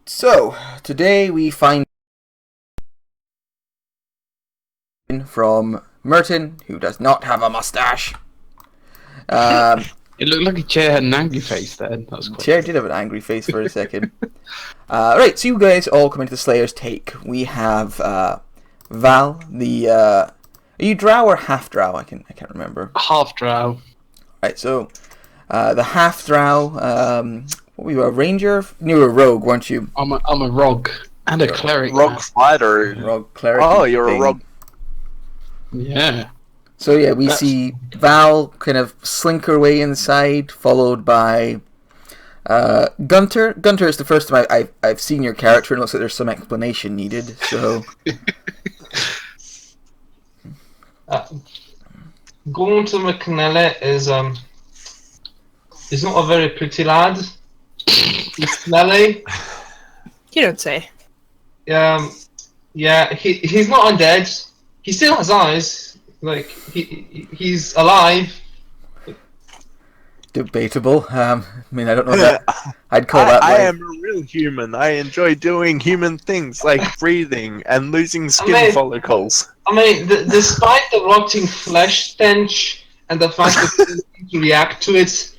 So, today we find from Merton, who does not have a mustache. It looked like a chair had an angry face then. That was quite Chair did have an angry face for a second. Right, so you guys all come into the Slayer's Take. We have Val, the are you drow or half drow? I can't remember. half drow. Right, so the half drow. What were you, a ranger? You were a rogue, weren't you? I'm a rogue and a cleric. Rogue fighter. Rogue cleric. Oh, you're thing. a rogue. Yeah. So yeah, we see Val kind of slink her way inside, followed by Gunter. Gunter is the first time I've seen your character, and it looks like there's some explanation needed. So Gunter McNally is he's not a very pretty lad. He's smelly. You don't say. Yeah, he's not undead. He still has eyes. Like he's alive. debatable. I mean, I don't know that I'd call that. I Like, am a real human. I enjoy doing human things like breathing and losing skin follicles. I mean, despite the rotting flesh stench and the fact that they don't react to it,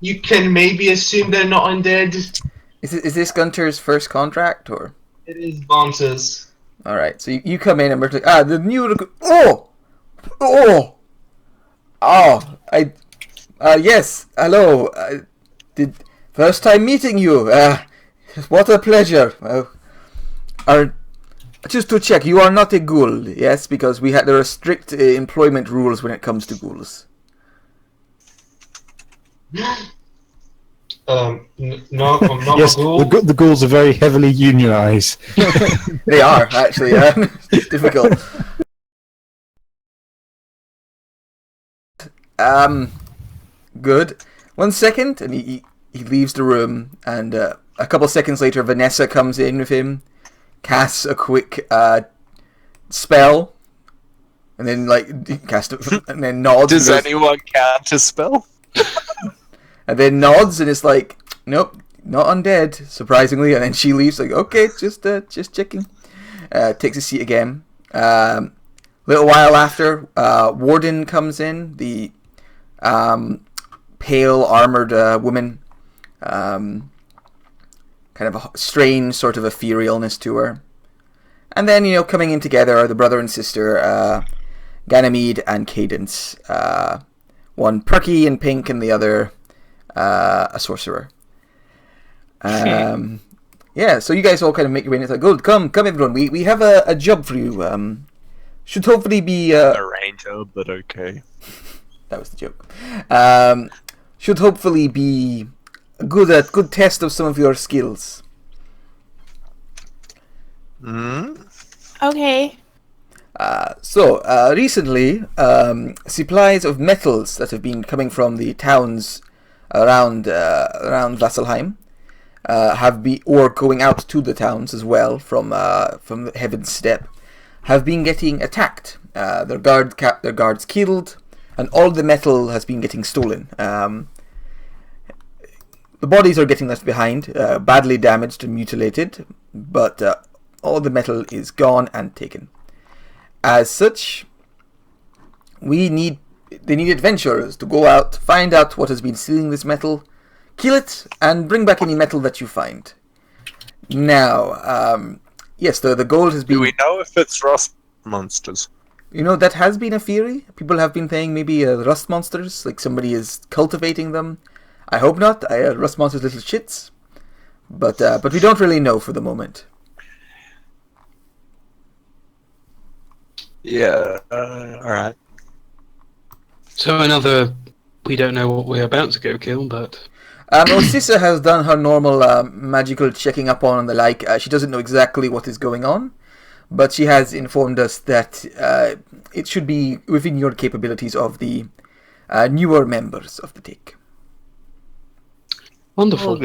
you can maybe assume they're not undead. is this Gunter's first contract, or? It is Bontas. All right, so you come in and we're like, the new yes, hello. First time meeting you. What a pleasure. Just to check, you are not a ghoul, yes? Because there are strict employment rules when it comes to ghouls. No, I'm not Yes, a ghoul. the ghouls are very heavily unionised. They are, actually. It's difficult. Good. 1 second, and he leaves the room, and a couple seconds later, Vanessa comes in with him, casts a quick spell, and then and then nods. Does and goes, anyone cast a spell? and then nods, and it's like, nope, not undead, surprisingly. And then she leaves, like, okay, just checking. Takes a seat again. Little while after, Warden comes in, the pale armored woman, kind of a strange sort of etherealness to her. And then, coming in together are the brother and sister, Ganymede and Cadence. One perky and pink, and the other a sorcerer. Yeah, so you guys all kind of make your way in. It's like, good, come everyone. We have a job for you. Should hopefully be A ranger, but okay. That was the joke. Should hopefully be a good test of some of your skills. Okay. So recently, supplies of metals that have been coming from the towns around Vasselheim or going out to the towns as well from the Heaven's Step, have been getting attacked. Their guards killed, and all the metal has been getting stolen. The bodies are getting left behind, badly damaged and mutilated, but all the metal is gone and taken. As such, they need adventurers to go out, find out what has been stealing this metal, kill it, and bring back any metal that you find. Now, yes, the gold has been... Do we know if it's rust monsters? That has been a theory. People have been saying maybe rust monsters, like somebody is cultivating them. I hope not. Rust monsters, little shits. But we don't really know for the moment. Yeah, alright. So we don't know what we're about to go kill, but... Sissa has done her normal magical checking up on and the like. She doesn't know exactly what is going on, but she has informed us that it should be within your capabilities of the newer members of the Take. Wonderful. Oh,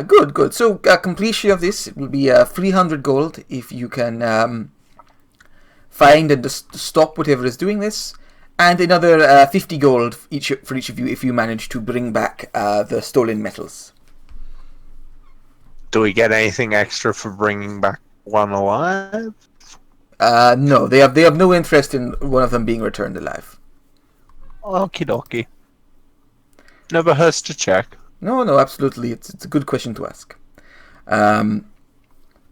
good. Good. So completion of this will be 300 gold if you can find and stop whatever is doing this, and another 50 gold for each of you if you manage to bring back the stolen metals. Do we get anything extra for bringing back one alive? No, they have no interest in one of them being returned alive. Okie dokie. Never hurts to check. No, absolutely. It's a good question to ask.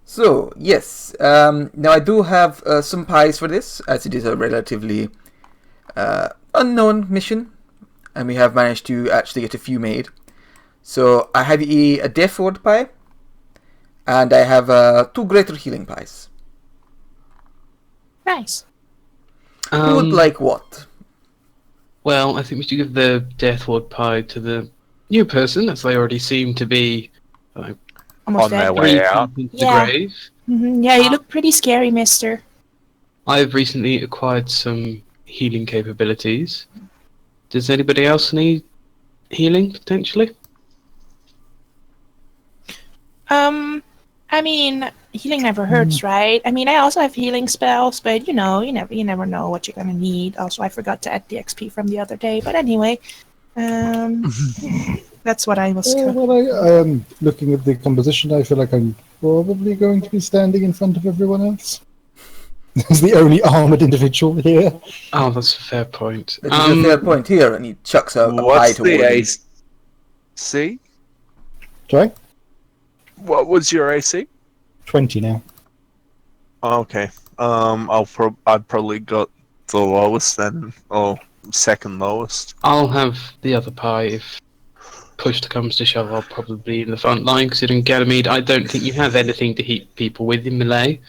So, yes. Now, I do have some pies for this, as it is a relatively unknown mission, and we have managed to actually get a few made. So, I have a Death Ward pie, and I have 2 Greater Healing pies. Nice. Who would like what? Well, I think we should give the Death Ward pie to the new person, as they already seem to be Almost On their dead. way out. deep into Yeah. the grave. Yeah, you look pretty scary, mister. I've recently acquired some healing capabilities. Does anybody else need healing, potentially? I mean, healing never hurts, right? I mean, I also have healing spells, but you never know what you're gonna need. Also, I forgot to add the XP from the other day, but anyway, that's what I was. Well, I am looking at the composition. I feel like I'm probably going to be standing in front of everyone else. As the only armored individual here. Oh, that's a fair point. That is a fair point here, and he chucks a pie What's toward the you. AC? Sorry? What was your AC? 20 now. Okay. I've probably got the lowest then, or second lowest. I'll have the other pie if push comes to shove. I'll probably be in the front line, considering Ganymede, I don't think you have anything to hit people with in melee.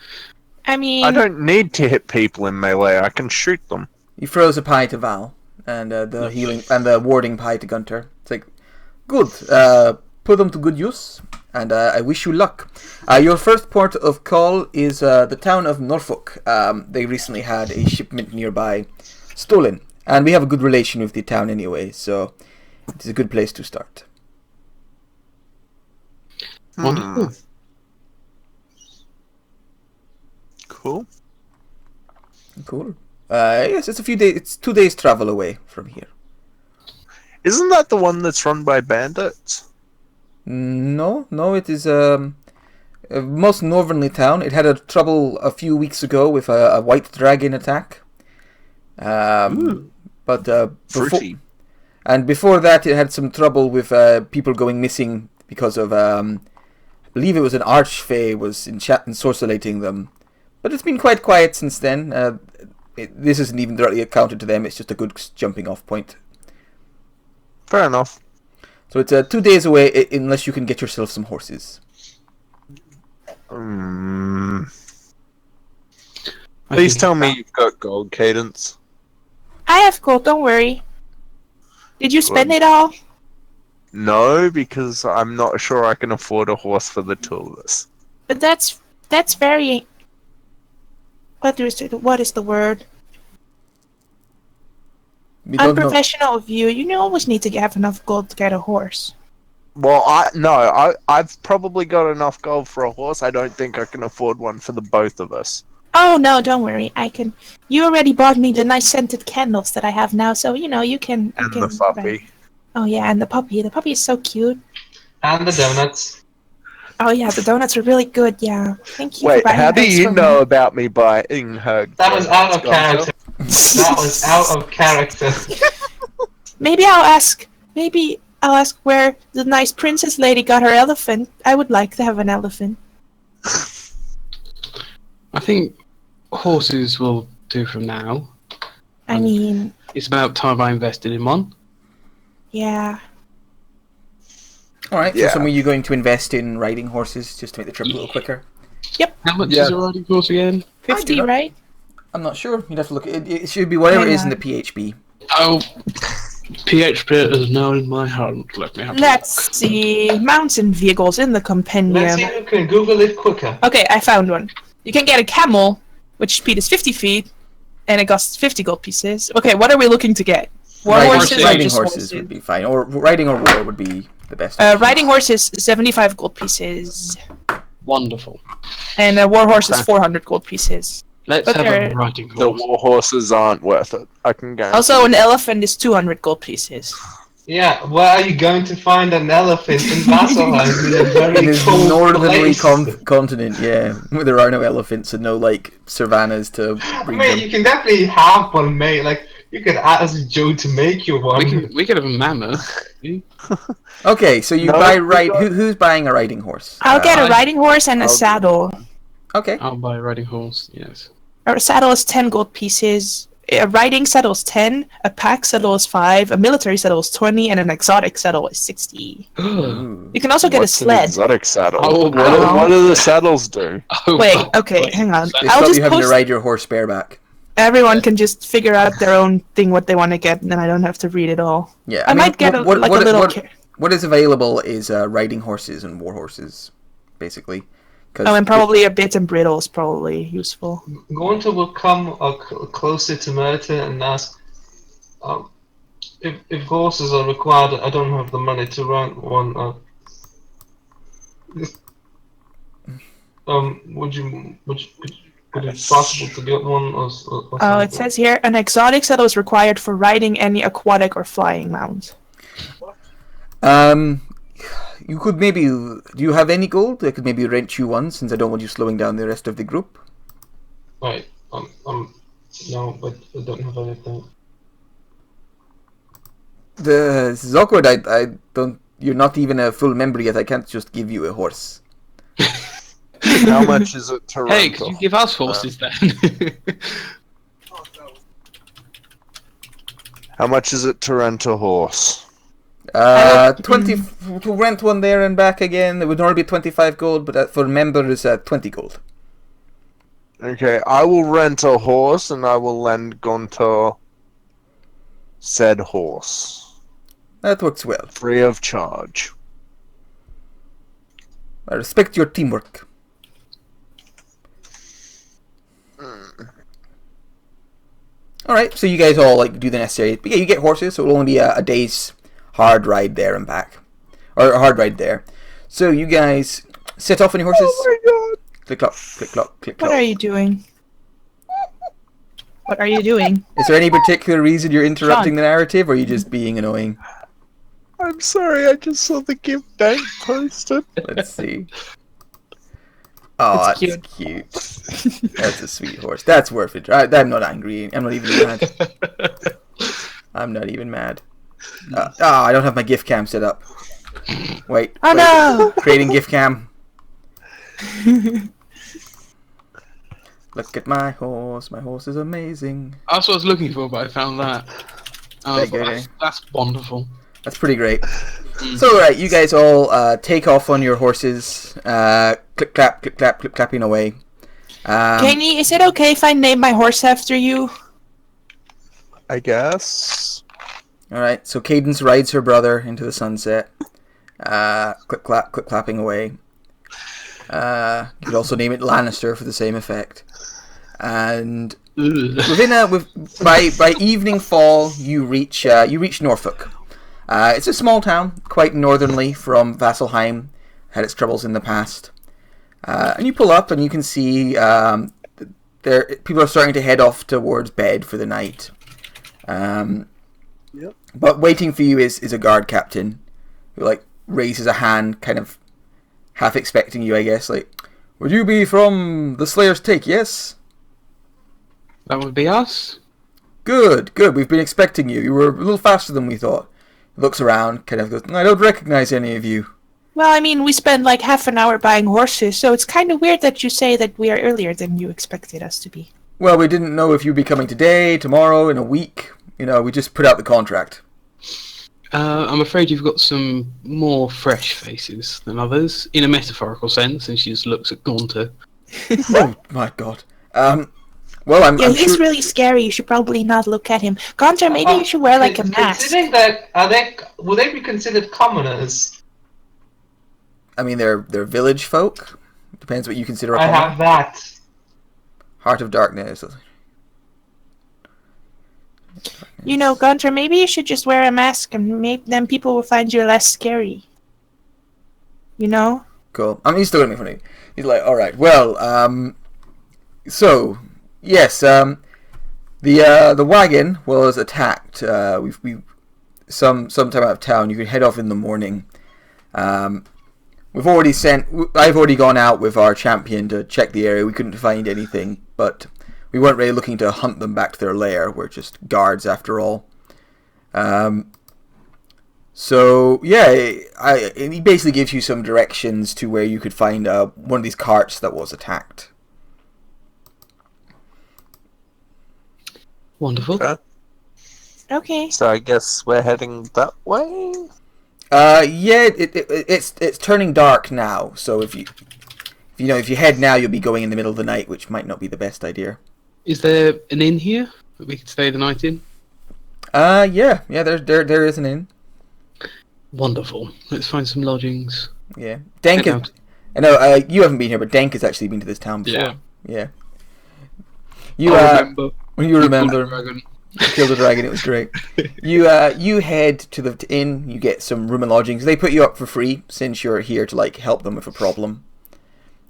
I mean, I don't need to hit people in melee. I can shoot them. He throws a pie to Val, and the healing and the warding pie to Gunter. It's like, good. Put them to good use, and I wish you luck. Your first port of call is the town of Norfolk. They recently had a shipment nearby stolen, and we have a good relation with the town anyway, so it's a good place to start. Wonderful. Cool. Cool. Yes, it's a few days. It's 2 days travel away from here. Isn't that the one that's run by bandits? No, it is a most northernly town. It had a trouble a few weeks ago with a white dragon attack. But before that, it had some trouble with people going missing because of I believe it was an archfey was ensorcellating them. But it's been quite quiet since then. This isn't even directly accounted to them. It's just a good jumping off point. Fair enough. So it's 2 days away, unless you can get yourself some horses. Please tell me you've got gold, Cadence. I have gold. Don't worry. Did you spend it all? No, because I'm not sure I can afford a horse for the two of us. But that's very. What is the word? We don't know. Unprofessional of you. You always need to have enough gold to get a horse. Well, I've probably got enough gold for a horse. I don't think I can afford one for the both of us. Oh no, don't worry. I can. You already bought me the nice scented candles that I have now, so you can. And the puppy. Oh yeah, and the puppy. The puppy is so cute. And the donuts. Oh yeah, the donuts are really good. Yeah, thank you. Wait, for buying how do those you for know me. about me buying her? That was out of donuts, character. That was out of character. Maybe I'll ask where the nice princess lady got her elephant. I would like to have an elephant. I think horses will do from now. I mean, It's about time I invested in one. yeah. Alright, Yeah. so some of you going to invest in riding horses just to make the trip a little quicker? How much Yeah. is a riding horse again? 50, not. right? I'm not sure. You'd have to look. It should be whatever it is in the PHP. Oh, PHP is now in my hand. Let me have a Let's see. Mountain vehicles in the Let's see compendium. who can Google it quicker. Okay, I found one. You can get a camel, which speed is 50 feet, and it costs 50 gold pieces. Okay, what are we looking to get? War horses or riding just horses would be fine, or riding or war would be the best. Riding horses, 75 gold pieces. Wonderful. And a war horse is 400 gold pieces. Let's But have they're- a riding The horse. war horses aren't worth it. I can guarantee. Also, an elephant is 200 gold pieces. Yeah, where are you going to find an elephant in Vasselheim in a In very this cold northerly place? continent, yeah, where there are no elephants and no like savannas to breed Mate, them. you can definitely have one, mate. Like, you could ask Joe to make you one. We could have a mammoth. Okay, so you No, buy we got- who's buying a riding horse? I'll get a I- riding horse and a I'll do saddle. Okay. I'll buy a riding horse. Yes. A saddle is 10 gold pieces. A riding saddle is 10. A pack saddle is 5. A military saddle is 20, and an exotic saddle is 60. Ooh. You can also get What's a an sled. exotic saddle? Oh, what, wow. what do the saddles do? Wait, okay, hang on. They I'll stop just you having to post. ride your horse bareback. Everyone can just figure out their own thing, what they want to get, and then I don't have to read it all. Yeah, I might get a little. what is available is riding horses and war horses, basically. 'Cause Oh, and probably a bit and brittle is probably useful. Gonta will come closer to Merton and ask, if horses are required, I don't have the money to rent one. Would it be possible to get one? Or Oh, it something? says here an exotic saddle is required for riding any aquatic or flying mount. You could maybe. Do you have any gold? I could maybe rent you one, since I don't want you slowing down the rest of the group. Right. No, but I don't have anything. This is awkward. I don't. You're not even a full member yet. I can't just give you a horse. How much is it to Hey, rent? could you give us horses then? How much is it to rent a horse? 20 to rent one there and back again. It would normally be 25 gold, but for members, 20 gold. Okay, I will rent a horse and I will lend Gontor said horse. That works well. Free of charge. I respect your teamwork. Alright, so you guys all like do the necessary. But yeah, you get horses, so it'll only be a day's hard ride there and back. Or a hard ride there. So you guys set off on your horses. Oh my god! Click clock, click clock, click What clock. are you doing? What are you doing? Is there any particular reason you're interrupting the narrative, or are you just being annoying? I'm sorry, I just saw the gift bank posted. Let's see. Oh, It's that's cute. That's a sweet horse. That's worth it. I'm not angry. I'm not even mad. I'm not even mad. I don't have my gift cam set up. Wait. Oh no! Creating gift cam. Look at my horse. My horse is amazing. That's what I was looking for, but I found that. That's wonderful. That's pretty great. So, right, you guys all take off on your horses. Click clap, clip clapping away. Kenny, is it okay if I name my horse after you? I guess. Alright, so Cadence rides her brother into the sunset. Click clapping away. You could also name it Lannister for the same effect. And by evening fall, you reach Norfolk. It's a small town, quite northernly from Vasselheim. Had its troubles in the past. And you pull up, and you can see people are starting to head off towards bed for the night. Yep. But waiting for you is a guard captain who like raises a hand, kind of half expecting you, I guess. Like, would you be from the Slayer's Take? Yes. That would be us. Good. We've been expecting you. You were a little faster than we thought. He looks around, kind of goes, I don't recognize any of you. Well, I mean, we spent like half an hour buying horses, so it's kind of weird that you say that we are earlier than you expected us to be. Well, we didn't know if you'd be coming today, tomorrow, in a week. You know, we just put out the contract. I'm afraid you've got some more fresh faces than others, in a metaphorical sense, and she just looks at Gaunter. Oh my god. Well, I'm Yeah, he's sure... really scary. You should probably not look at him. Gonta, maybe you should wear like a mask. Considering that, will they be considered commoners? I mean, they're village folk. Depends what you consider a I common. have that. Heart of Darkness. You know, Gonta, maybe you should just wear a mask, and then people will find you less scary. You know? Cool. I mean, he's still gonna be funny. He's like, all right. Well, so yes, the wagon was attacked. We some time out of town, you can head off in the morning. I've already gone out with our champion to check the area. We couldn't find anything, but we weren't really looking to hunt them back to their lair. We're just guards after all. So yeah, he basically gives you some directions to where you could find one of these carts that was attacked. Wonderful. Okay. So I guess we're heading that way. Yeah, it's turning dark now. So if you head now, you'll be going in the middle of the night, which might not be the best idea. Is there an inn here that we could stay the night in? Yeah, there is an inn. Wonderful. Let's find some lodgings. Yeah, Denk Get is. out. I know you haven't been here, but Denk has actually been to this town before. Yeah. You I remember. you remember Dragon. Kill the Dragon? It was great. You head to the inn. You get some room and lodgings. They put you up for free since you're here to like help them with a problem.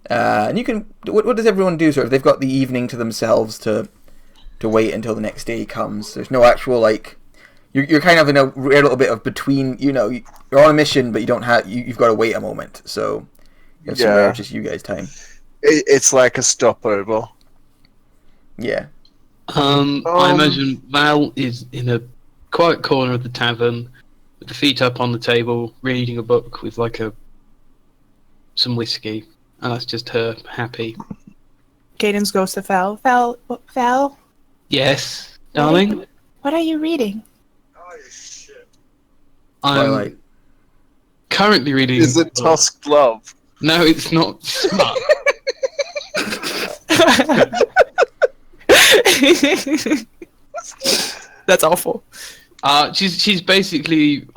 And you can. What does everyone do? Sort of. They've got the evening to themselves to wait until the next day comes. There's no actual like. You're kind of in a rare little bit of between. You're on a mission, but you don't have. You've got to wait a moment. So you have some rare just you guys time. It's like a stopover. Yeah. I imagine Val is in a quiet corner of the tavern, with the feet up on the table, reading a book with some whiskey, and that's just her happy. Cadence goes to Val. Val? Yes, darling? What are you reading? I'm Twilight. currently reading... Is it Tusk Love? No, it's not. Smut. That's awful. She's basically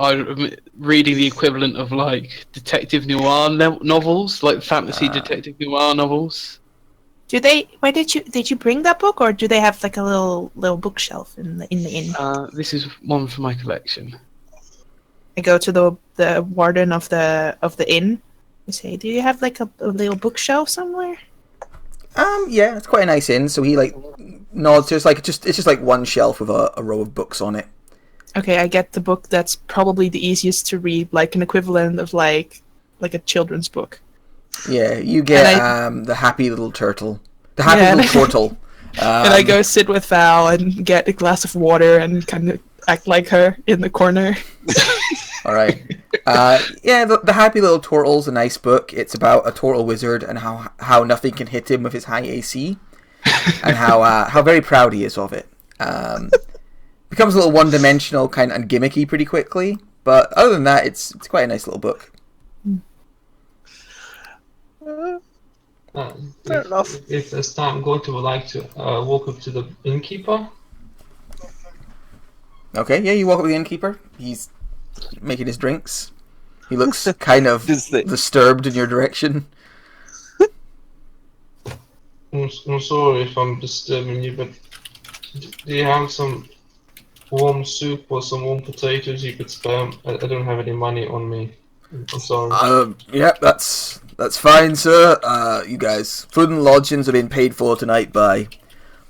reading the equivalent of like detective noir novels, like fantasy detective noir novels. Why did you bring that book, or do they have like a little bookshelf in the inn? This is one for my collection. I go to the warden of the inn. I say, do you have like a little bookshelf somewhere? Yeah, it's quite a nice inn. So he like nods. It's just like one shelf with a row of books on it. Okay, I get the book that's probably the easiest to read, like an equivalent of like a children's book. Yeah, you get the happy little turtle, the happy little turtle. And I go sit with Val and get a glass of water and kind of act like her in the corner. All right. Yeah, the happy little turtle's a nice book. It's about a turtle wizard and how nothing can hit him with his high AC, and how very proud he is of it. Becomes a little one-dimensional kind of and gimmicky pretty quickly, but other than that, it's quite a nice little book. Fair enough. If there's time, Goto would like to walk up to the innkeeper. Okay, yeah, you walk up to the innkeeper. He's making his drinks. He looks kind of disturbed in your direction. I'm sorry if I'm disturbing you, but do you have some warm soup or some warm potatoes you could spare? I don't have any money on me. I'm sorry. Yeah, that's fine, sir. You guys, food and lodgings are being paid for tonight by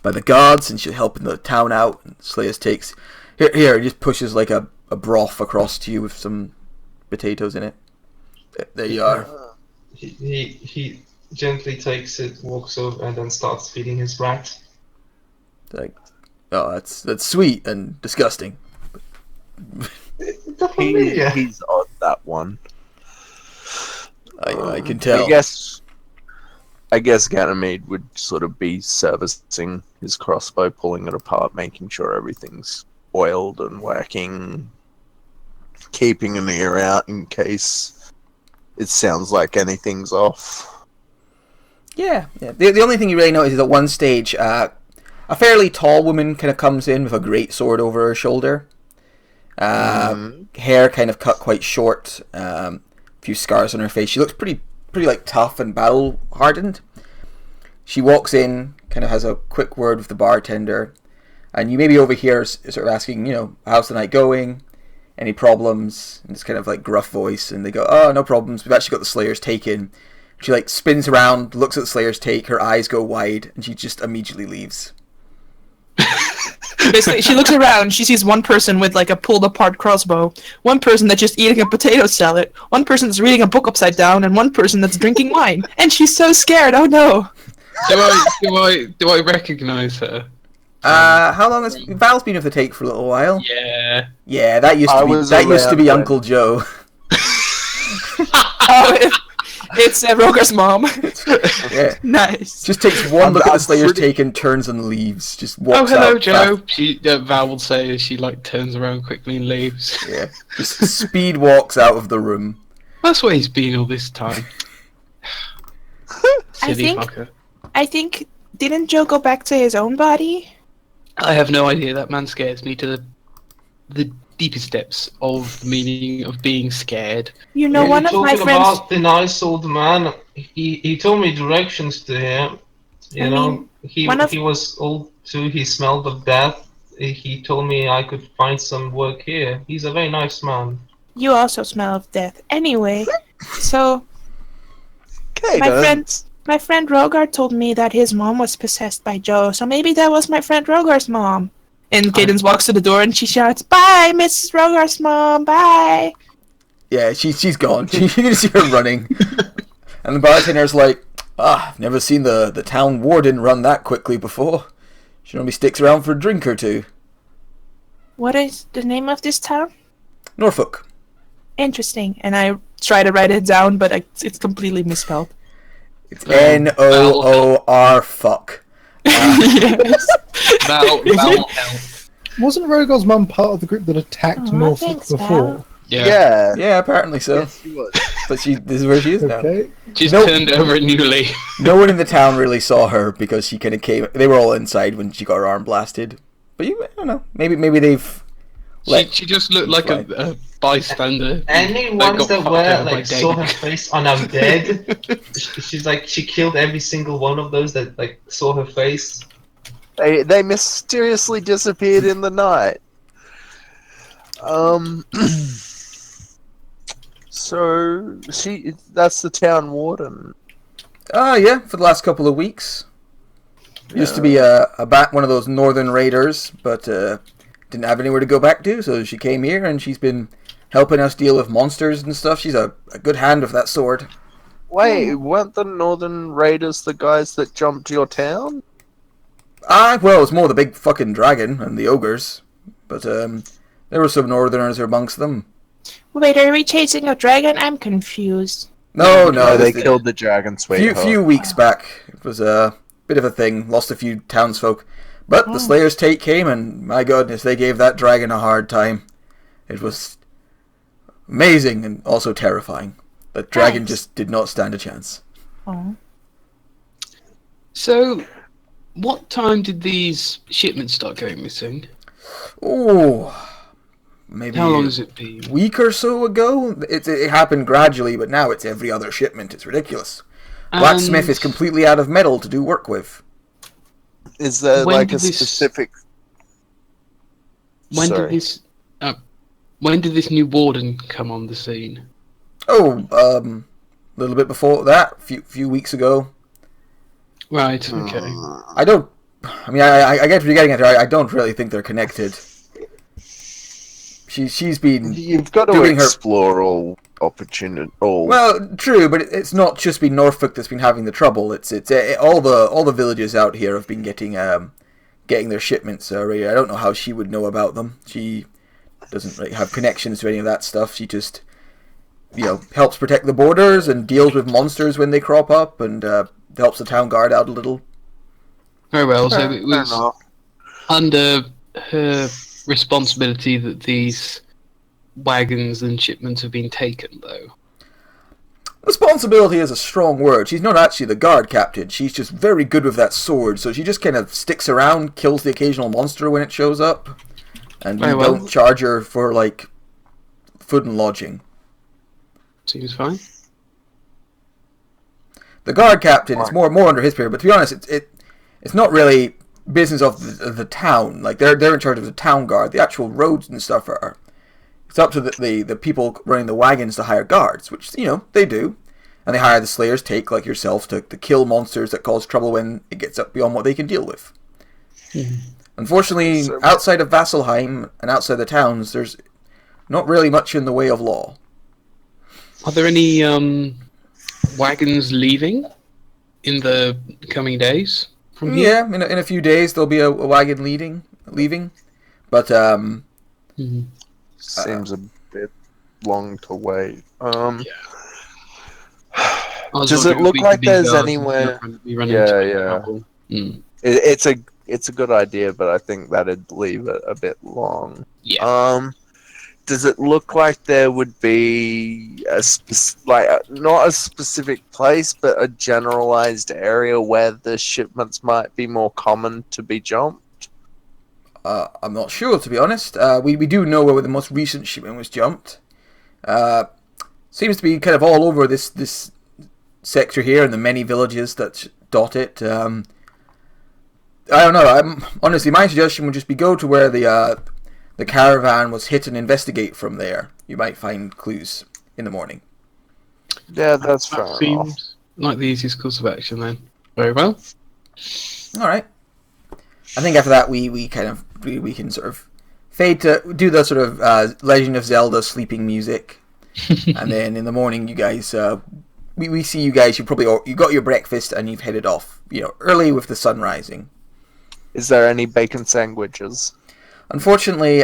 the guards, and she's helping the town out. And Slayers takes here, he just pushes like a broth across to you with some potatoes in it. There you are. He gently takes it, walks over, and then starts feeding his rat. Like, oh, that's sweet and disgusting. He's on that one. I can tell. I guess Ganymede would sort of be servicing his crossbow, pulling it apart, making sure everything's oiled and working, keeping an ear out in case it sounds like anything's off. Yeah. The only thing you really notice is at one stage, a fairly tall woman kind of comes in with a great sword over her shoulder. Hair kind of cut quite short. A few scars on her face. She looks pretty like tough and battle hardened. She walks in, kind of has a quick word with the bartender, and you maybe overhear sort of asking, how's the night going? Any problems? And it's kind of like gruff voice, and they go, oh, no problems. We've actually got the Slayers taken. She like spins around, looks at the Slayers take, her eyes go wide, and she just immediately leaves. Basically, she looks around. She sees one person with like a pulled-apart crossbow, one person that's just eating a potato salad, one person that's reading a book upside down, and one person that's drinking wine. And she's so scared. Oh no! Do I recognise her? How long has Val's been with the take for a little while? Yeah. Yeah, that used to be around Uncle Joe. Oh, it's Roger's mom. Yeah. Nice. Just takes one look at the I'm Slayer's pretty- take and turns and leaves. Just Oh, walks hello, out. Joe. Val will say as she like turns around quickly and leaves. Yeah. Just speed walks out of the room. That's where he's been all this time. Silly think- fucker. I think, didn't Joe go back to his own body? I have no idea. That man scares me to the deepest depths of the meaning of being scared. You know, You're one of my talking friends. about the nice old man. He told me directions to him. You I know, mean, he one of- he was old too. He smelled of death. He told me I could find some work here. He's a very nice man. You also smell of death. Anyway, so Okay, my friend Rogar told me that his mom was possessed by Joe, so maybe that was my friend Rogar's mom. And Cadence walks to the door and she shouts, "Bye, Mrs. Rogar's mom, bye!" Yeah, she's gone. You can see her running. And the bartender's like, I've never seen the town warden run that quickly before. She normally sticks around for a drink or two. What is the name of this town? Norfolk. Interesting. And I try to write it down, but it's completely misspelled. It's Noor fuck. Yes. Val help. Wasn't Rogar's mum part of the group that attacked Aw, Norfolk thanks, before? Val. Yeah. Yeah, apparently so. Yes, she was. But this is where she is now. Okay. She's Nope. turned over a new leaf. No one in the town really saw her because she kind of came. They were all inside when she got her arm blasted. But I don't know. Maybe they've. She just looked like a bystander. Any They ones got that fucked were over by like saw her Dave. face on our dead. She's like she killed every single one of those that like saw her face. They mysteriously disappeared in the night. So that's the town warden. Yeah, for the last couple of weeks. Used to be one of those northern raiders, but didn't have anywhere to go back to, so she came here and she's been helping us deal with monsters and stuff. She's a good hand with that sword. Wait, weren't the northern raiders the guys that jumped your town? Well, it's more the big fucking dragon and the ogres, but there were some northerners amongst them. Wait, are we chasing a dragon? I'm confused. No, they this- killed the dragon sweetheart. few weeks back. It was a bit of a thing. Lost a few townsfolk. But the Slayer's take came, and my goodness, they gave that dragon a hard time. It was amazing and also terrifying. That dragon Nice. just did not stand a chance. Oh. So, what time did these shipments start going missing? Oh, maybe How long has it been? a week or so ago? It happened gradually, but now it's every other shipment. It's ridiculous. Blacksmith is completely out of metal to do work with. Is there When like did a this- specific? When Sorry. did this new warden come on the scene? Oh, a little bit before that, few weeks ago. Right. Okay. I don't. I mean, I get what you're getting at. I don't really think they're connected. She's been You've got to doing her- explore all opportunity. All well, true, but it's not just been Norfolk that's been having the trouble. It's all the villages out here have been getting their shipments. I don't know how she would know about them. She doesn't really have connections to any of that stuff. She just helps protect the borders and deals with monsters when they crop up and helps the town guard out a little. Very well. So Fair it was enough. under her responsibility that these wagons and shipments have been taken, though. Responsibility is a strong word. She's not actually the guard captain. She's just very good with that sword, so she just kind of sticks around, kills the occasional monster when it shows up, and we Very well. don't charge her for, like, food and lodging. Seems fine. The guard captain, it's more under his period, but to be honest, it's not really business of the town. Like, they're in charge of the town guard. The actual roads and stuff are... It's up to the people running the wagons to hire guards, which, they do. And they hire the Slayer's take, like yourself, to kill monsters that cause trouble when it gets up beyond what they can deal with. Unfortunately, So- outside of Vasselheim and outside the towns, there's not really much in the way of law. Are there any wagons leaving in the coming days from here? Yeah, in a few days there'll be a wagon leaving, but Mhm. Seems a bit long to wait. I was Does it wondering if look we like could be there's guards anywhere- instead of we run Yeah, into yeah. trouble. Mm. It's a good idea, but I think that'd leave it a bit long. Yeah. Does it look like there would be not a specific place, but a generalized area where the shipments might be more common to be jumped? I'm not sure, to be honest. We do know where the most recent shipment was jumped. Seems to be kind of all over this sector here and the many villages that dot it. I don't know. Honestly, my suggestion would just be go to where the caravan was hit and investigate from there. You might find clues in the morning. Yeah, that's fair That enough. seems like the easiest course of action then. Very well. All right. I think after that we can sort of fade to do the sort of Legend of Zelda sleeping music, and then in the morning you guys we see you guys. You got your breakfast and you've headed off. Early with the sun rising. Is there any bacon sandwiches? Unfortunately,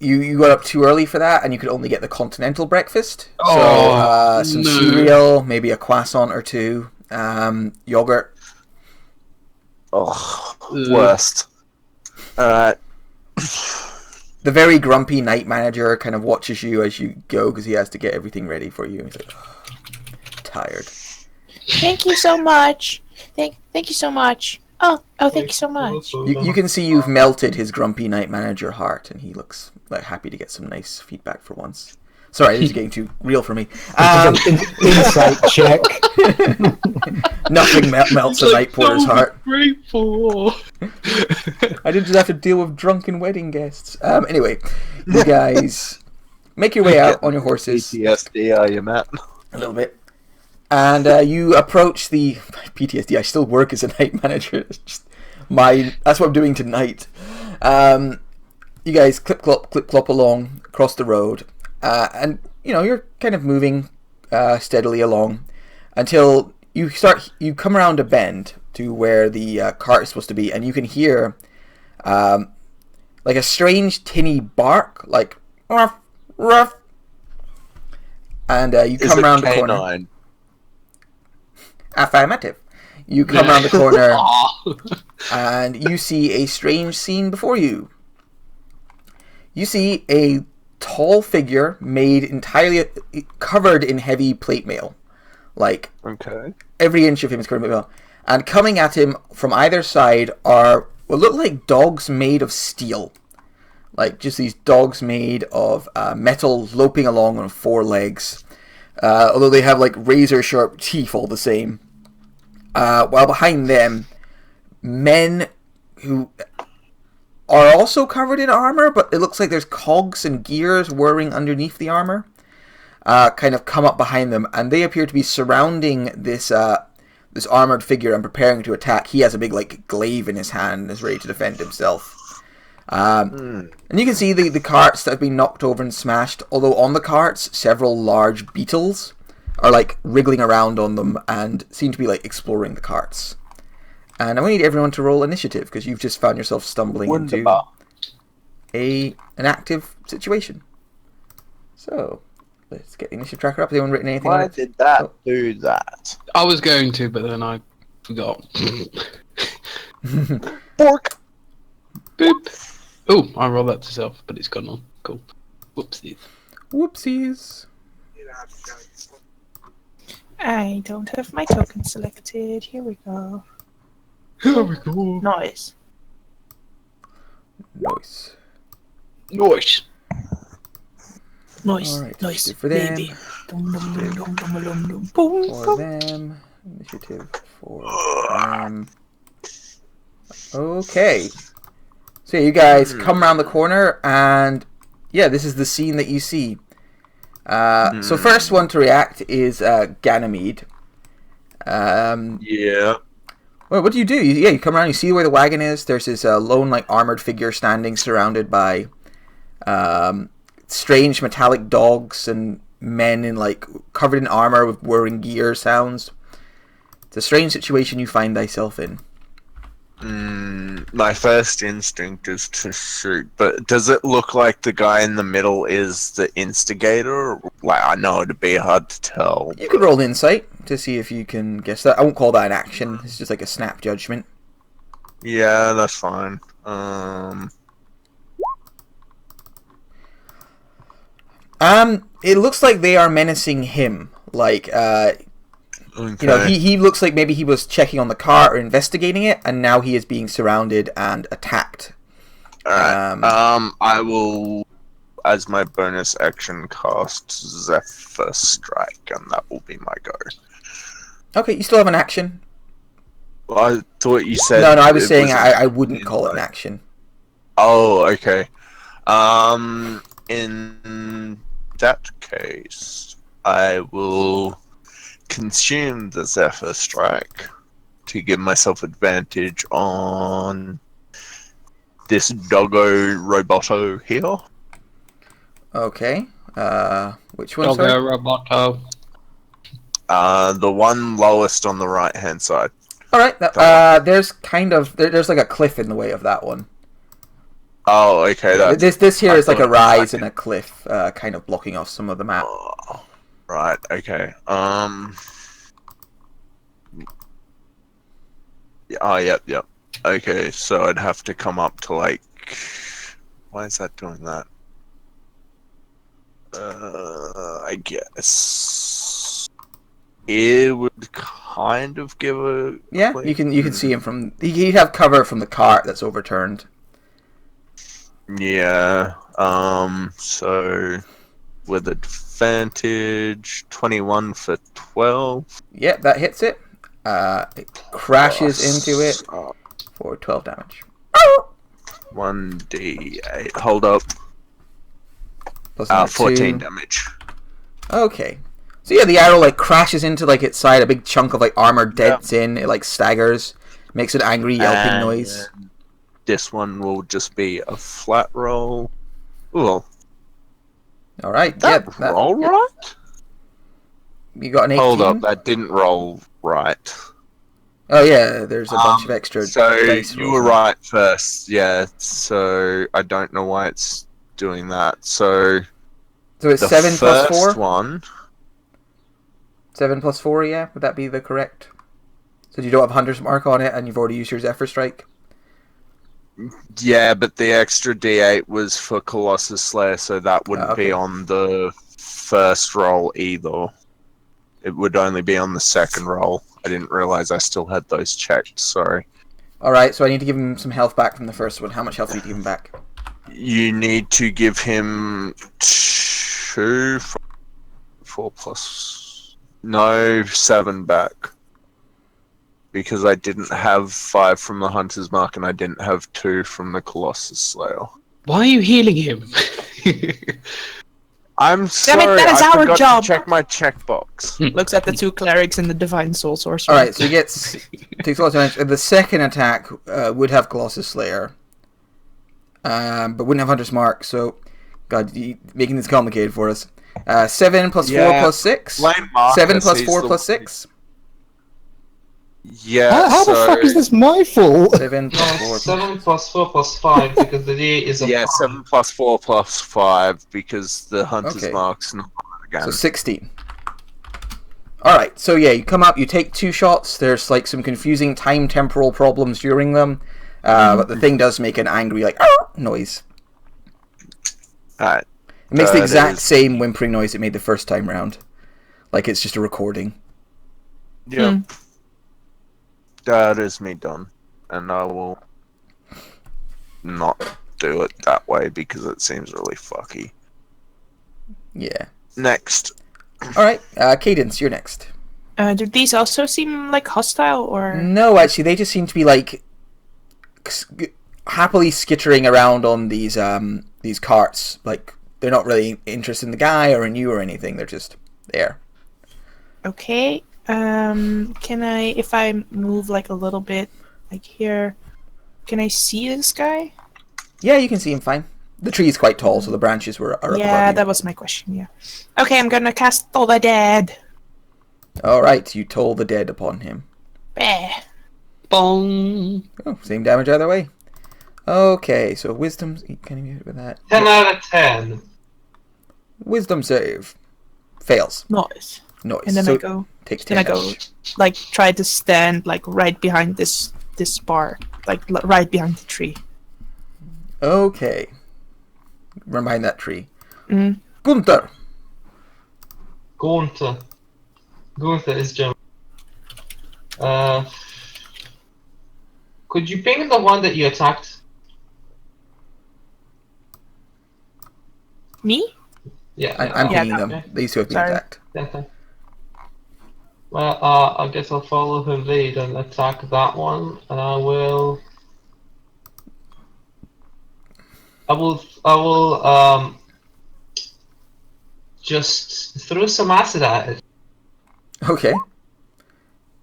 you got up too early for that, and you could only get the continental breakfast. Oh, Some no. cereal, maybe a croissant or two, yogurt. Oh, Ugh. worst. Alright. The very grumpy night manager kind of watches you as you go because he has to get everything ready for you. He's like, tired. Thank you so much. Thank you so much. Oh, thank you so much. You can see you've melted his grumpy night manager heart, and he looks like happy to get some nice feedback for once. Sorry, this is getting too real for me. Insight check. Nothing melts a night porter's heart. Grateful. I didn't just have to deal with drunken wedding guests. Anyway, you guys make your way out on your horses PTSD, are you, Matt? a little bit, and you approach the PTSD. I still work as a night manager. It's just that's what I'm doing tonight. You guys clip clop along across the road, and you're kind of moving steadily along until you come around a bend to where the cart is supposed to be, and you can hear like a strange tinny bark, like ruff ruff. And you come around the corner. Canine? Affirmative. You come around the corner Aw. and you see a strange scene before you. You see a tall figure made entirely covered in heavy plate mail. Like, Okay. every inch of him is covered in mail. And coming at him from either side are what look like dogs made of steel. Like, just these dogs made of metal loping along on four legs. Although they have, like, razor-sharp teeth all the same. While behind them, men who are also covered in armor, but it looks like there's cogs and gears whirring underneath the armor, kind of come up behind them, and they appear to be surrounding this armored figure and preparing to attack. He has a big, like, glaive in his hand and is ready to defend himself. And you can see the carts that have been knocked over and smashed, although on the carts, several large beetles are, like, wriggling around on them and seem to be, like, exploring the carts. And I need everyone to roll initiative, because you've just found yourself stumbling into Wunderbar. an active situation. So, let's get the initiative tracker up. Has anyone written anything on Why it? did that Oh. do that? I was going to, but then I forgot. Bork! Boop. Oh, I rolled that to self, but it's gone on. Cool. Whoopsies. Whoopsies. I don't have my token selected. Here we go. Here we go. Noise. Nice. Nice. Noise. Alright, Noise. initiative for them. Baby. Dum, dum, dum, dum, dum, dum, dum. Boom, For boom. them. Initiative for them. Okay. So you guys come around the corner, and yeah, this is the scene that you see. So first one to react is Ganymede. Yeah. Well, what do? You come around, you see where the wagon is. There's this lone, like, armored figure standing, surrounded by strange metallic dogs and men in, like, covered in armor with whirring gear sounds. It's a strange situation you find thyself in. My first instinct is to shoot, but does it look like the guy in the middle is the instigator? Like, I know it'd be hard to tell. You could roll insight to see if you can guess that. I won't call that an action. It's just like a snap judgment. Yeah, that's fine. It looks like they are menacing him. Like, Okay. he looks like maybe he was checking on the car or investigating it, and now he is being surrounded and attacked. Alright. I will, as my bonus action, cast Zephyr Strike, and that will be my go. Okay, you still have an action. Well, I thought you said... No, I was saying wasn't I wouldn't call it an action. Oh, okay. In that case, I will consume the Zephyr Strike to give myself advantage on this doggo roboto here. Okay. Which one? Doggo Sorry? Roboto. The one lowest on the right hand side. All right. There's there's like a cliff in the way of that one. Oh, okay. This here I is like a thought it was rise like and a cliff, kind of blocking off some of the map. Oh, right. Okay. Yep. Okay, so I'd have to come up to like. Why is that doing that? I guess it would kind of give a. Yeah, you can see him from. He'd have cover from the cart that's overturned. Yeah. So with advantage, 21 for 12. Yeah, that hits it. It crashes into it for 12 damage. 1d8. Hold up. Plus another 14 2. damage. Okay. So yeah, the arrow like crashes into like its side. A big chunk of like armor dents in. It like staggers, makes an angry yelping noise. This one will just be a flat roll. Well, all right. that roll right? You got an 18. Hold up, that didn't roll right. Oh yeah, there's a bunch of extra. So dice you rolls were now. right first, yeah. So I don't know why it's doing that. So So it's the 7 plus first 4. one. 7 plus 4, yeah. Would that be the correct? So you don't have Hunter's Mark on it, and you've already used your Zephyr Strike. Yeah, but the extra D8 was for Colossus Slayer, so that wouldn't Okay. be on the first roll either. It would only be on the second roll. I didn't realize I still had those checked, sorry. Alright, so I need to give him some health back from the first one. How much health do you give him back? You need to give him 2, 4 plus... No, 7 back. Because I didn't have 5 from the Hunter's Mark and I didn't have 2 from the Colossus Slayer. Why are you healing him? I'm sorry, that is I our forgot job. to check my checkbox. Looks at the two clerics and the divine soul sorcerer. Alright, so he takes a lot of damage. The second attack would have Colossus Slayer. But wouldn't have Hunter's Mark, so... God, making this complicated for us. 7 plus 4 Yeah. plus 6. Blame Marcus, 7 plus he's 4 the- plus 6. Yeah, How the fuck is this my fault? 7 plus 4 No, plus 7 plus 4 plus 5 because the D is a Yeah, 5. 7 plus 4 plus 5 because the Hunter's Okay. Mark's not again. So 16. Alright, so yeah, you come up, you take 2 shots. There's like some confusing time temporal problems during them. But the thing does make an angry, like, "Arr!" noise. Alright. It makes the That exact is- same whimpering noise it made the first time round. Like it's just a recording. Yeah. That is me done. And I will not do it that way because it seems really fucky. Yeah. Next. Alright, Cadence, you're next. Do these also seem like hostile, or...? No, actually, they just seem to be like happily skittering around on these carts. Like they're not really interested in the guy or in you or anything. They're just there. Okay. Can I, if I move like a little bit, like here, can I see this guy? Yeah, you can see him fine. The tree is quite tall, so the branches are up above Yeah, you. that was my question, yeah. Okay, I'm gonna cast Toll the Dead. Alright, you toll the dead upon him. Bah. Bong. Oh, same damage either way. Okay, so wisdom. Can you hit with that? 10 out of 10. Wisdom save. Fails. Noise. Noise. And then so I go, takes then 10 I go, damage. like, try to stand, like, right behind this bar. Like, right behind the tree. Okay. Run behind that tree. Mm. Gunther. Gunther. Gunther is German. Could you ping the one that you attacked? Me? Yeah. I'm Yeah, pinging them. okay. These two have been Sorry. attacked. Okay. Well, I guess I'll follow her lead and attack that one, and I will, just throw some acid at it. Okay.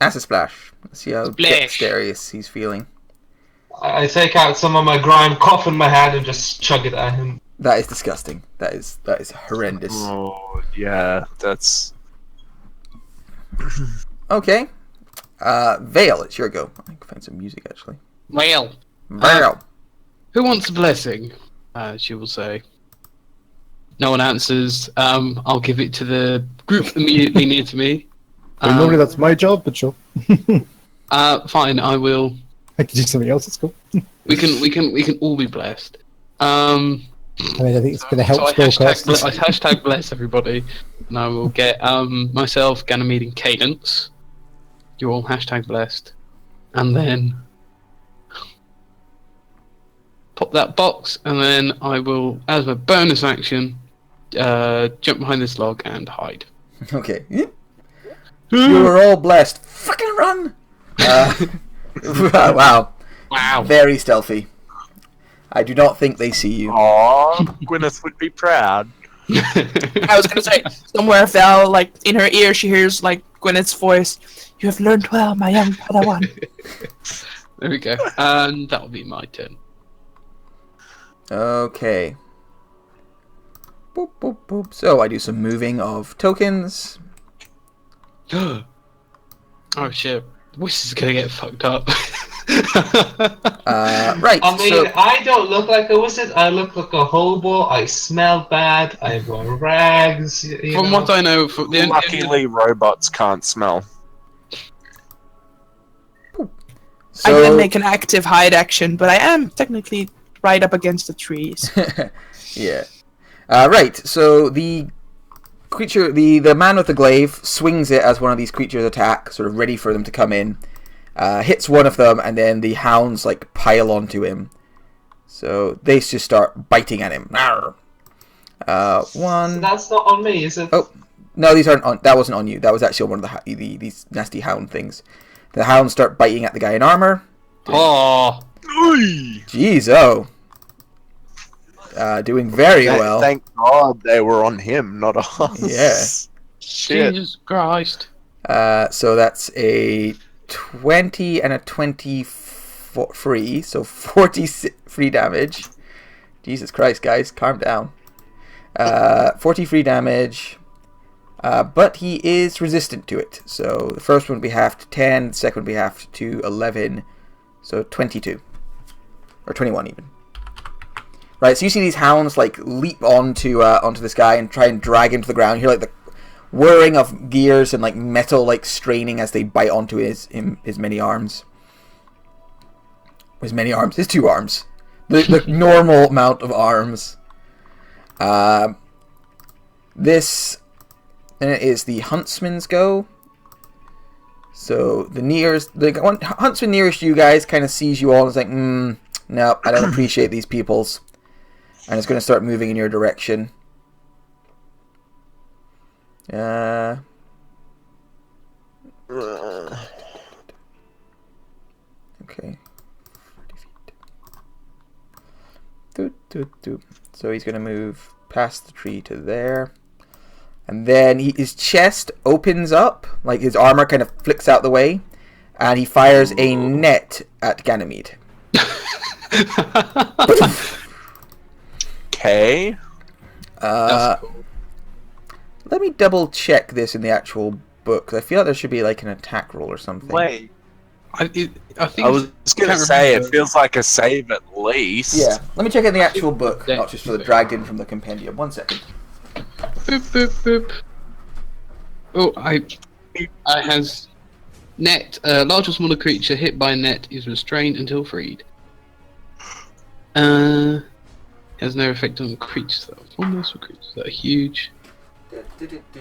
Acid splash. Let's see how Splash. dexterous he's feeling. I take out some of my grime, cough in my hand, and just chug it at him. That is disgusting. That is horrendous. Oh, yeah, that's... Okay. Vale, it's your go. I can find some music actually. Well, Vale. who wants a blessing? She will say. No one answers. I'll give it to the group immediately near to me. Well, normally that's my job, but sure. Fine, I will. I can do something else. It's cool. We can all be blessed. I mean, I think it's going to help So I spellcasters. hashtag bless everybody, and I will get myself, Ganymede, and Cadence. You're all hashtag blessed, and then pop that box, and then I will, as a bonus action, jump behind this log and hide. Okay. You are all blessed. Fucking run! Wow. Wow. Very stealthy. I do not think they see you. Aww, Gwyneth would be proud. I was gonna say, somewhere Val, like, in her ear, she hears, like, Gwyneth's voice. You have learned well, my young Padawan. There we go, and that'll be my turn. Okay. Boop, boop, boop. So I do some moving of tokens. Oh shit, this is gonna get fucked up. Right. I mean, So I don't look like a wizard. I look like a hobo. I smell bad. I wear rags. From what I know, from the Luckily, robots can't smell. I didn't make an active hide action, but I am technically right up against the trees. yeah. Right. So the creature, the man with the glaive, swings it as one of these creatures attack, sort of ready for them to come in. Hits one of them, and then the hounds like pile onto him. So they just start biting at him. One. So that's not on me, is it? Oh no, these aren't on. That wasn't on you. That was actually on one of these nasty hound things. The hounds start biting at the guy in armor. Oh, Jeez, oh. Doing very well. Thank God they were on him, not us. Yeah. Shit. Jesus Christ! So that's a 20 and a 23, so 40 free damage. Jesus Christ, guys, calm down. 40 free damage, but he is resistant to it. So the first one would be half to 10, the second would be half to 11, so 22. Or 21 even. Right, so you see these hounds like leap onto this guy and try and drag him to the ground. You hear like the whirring of gears and like metal like straining as they bite onto his many arms. His two arms. The normal amount of arms. This is the huntsman's go. So the huntsman nearest you guys kind of sees you all and is like, no, I don't appreciate these peoples. And it's going to start moving in your direction. Okay. So he's going to move past the tree to there. And then his chest opens up, like his armor kind of flicks out the way, and he fires a net at Ganymede. Okay. That's cool. Let me double check this in the actual book, 'cause I feel like there should be like an attack roll or something. Wait. I think I was going to can't say, remember. it feels like a save at least. Yeah, let me check in the actual book, Yeah. not just for the dragged in from the compendium. 1 second. Boop, boop, boop. Oh, I has net. Large or smaller creature hit by net is restrained until freed. Has no effect on creatures that are formless or creatures that are huge.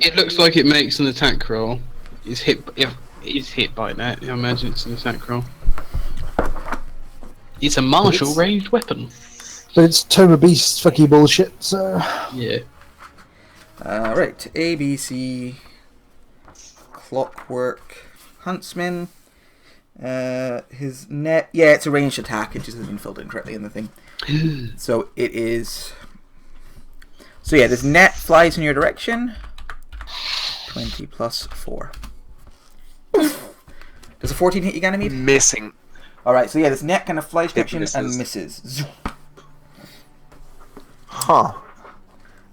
It looks like it makes an attack roll. Is hit by net. I imagine it's an attack roll. It's a martial ranged weapon. But it's Toma Beast fucky bullshit, so... Yeah. Right, ABC, Clockwork, Huntsman, his net, yeah, it's a ranged attack, it just hasn't been filled in correctly in the thing. So it is, so yeah, this net flies in your direction, 20 plus 4. Does a 14 hit you, Ganymede? Missing. Alright, so yeah, this net kind of flies direction misses. and misses. Huh.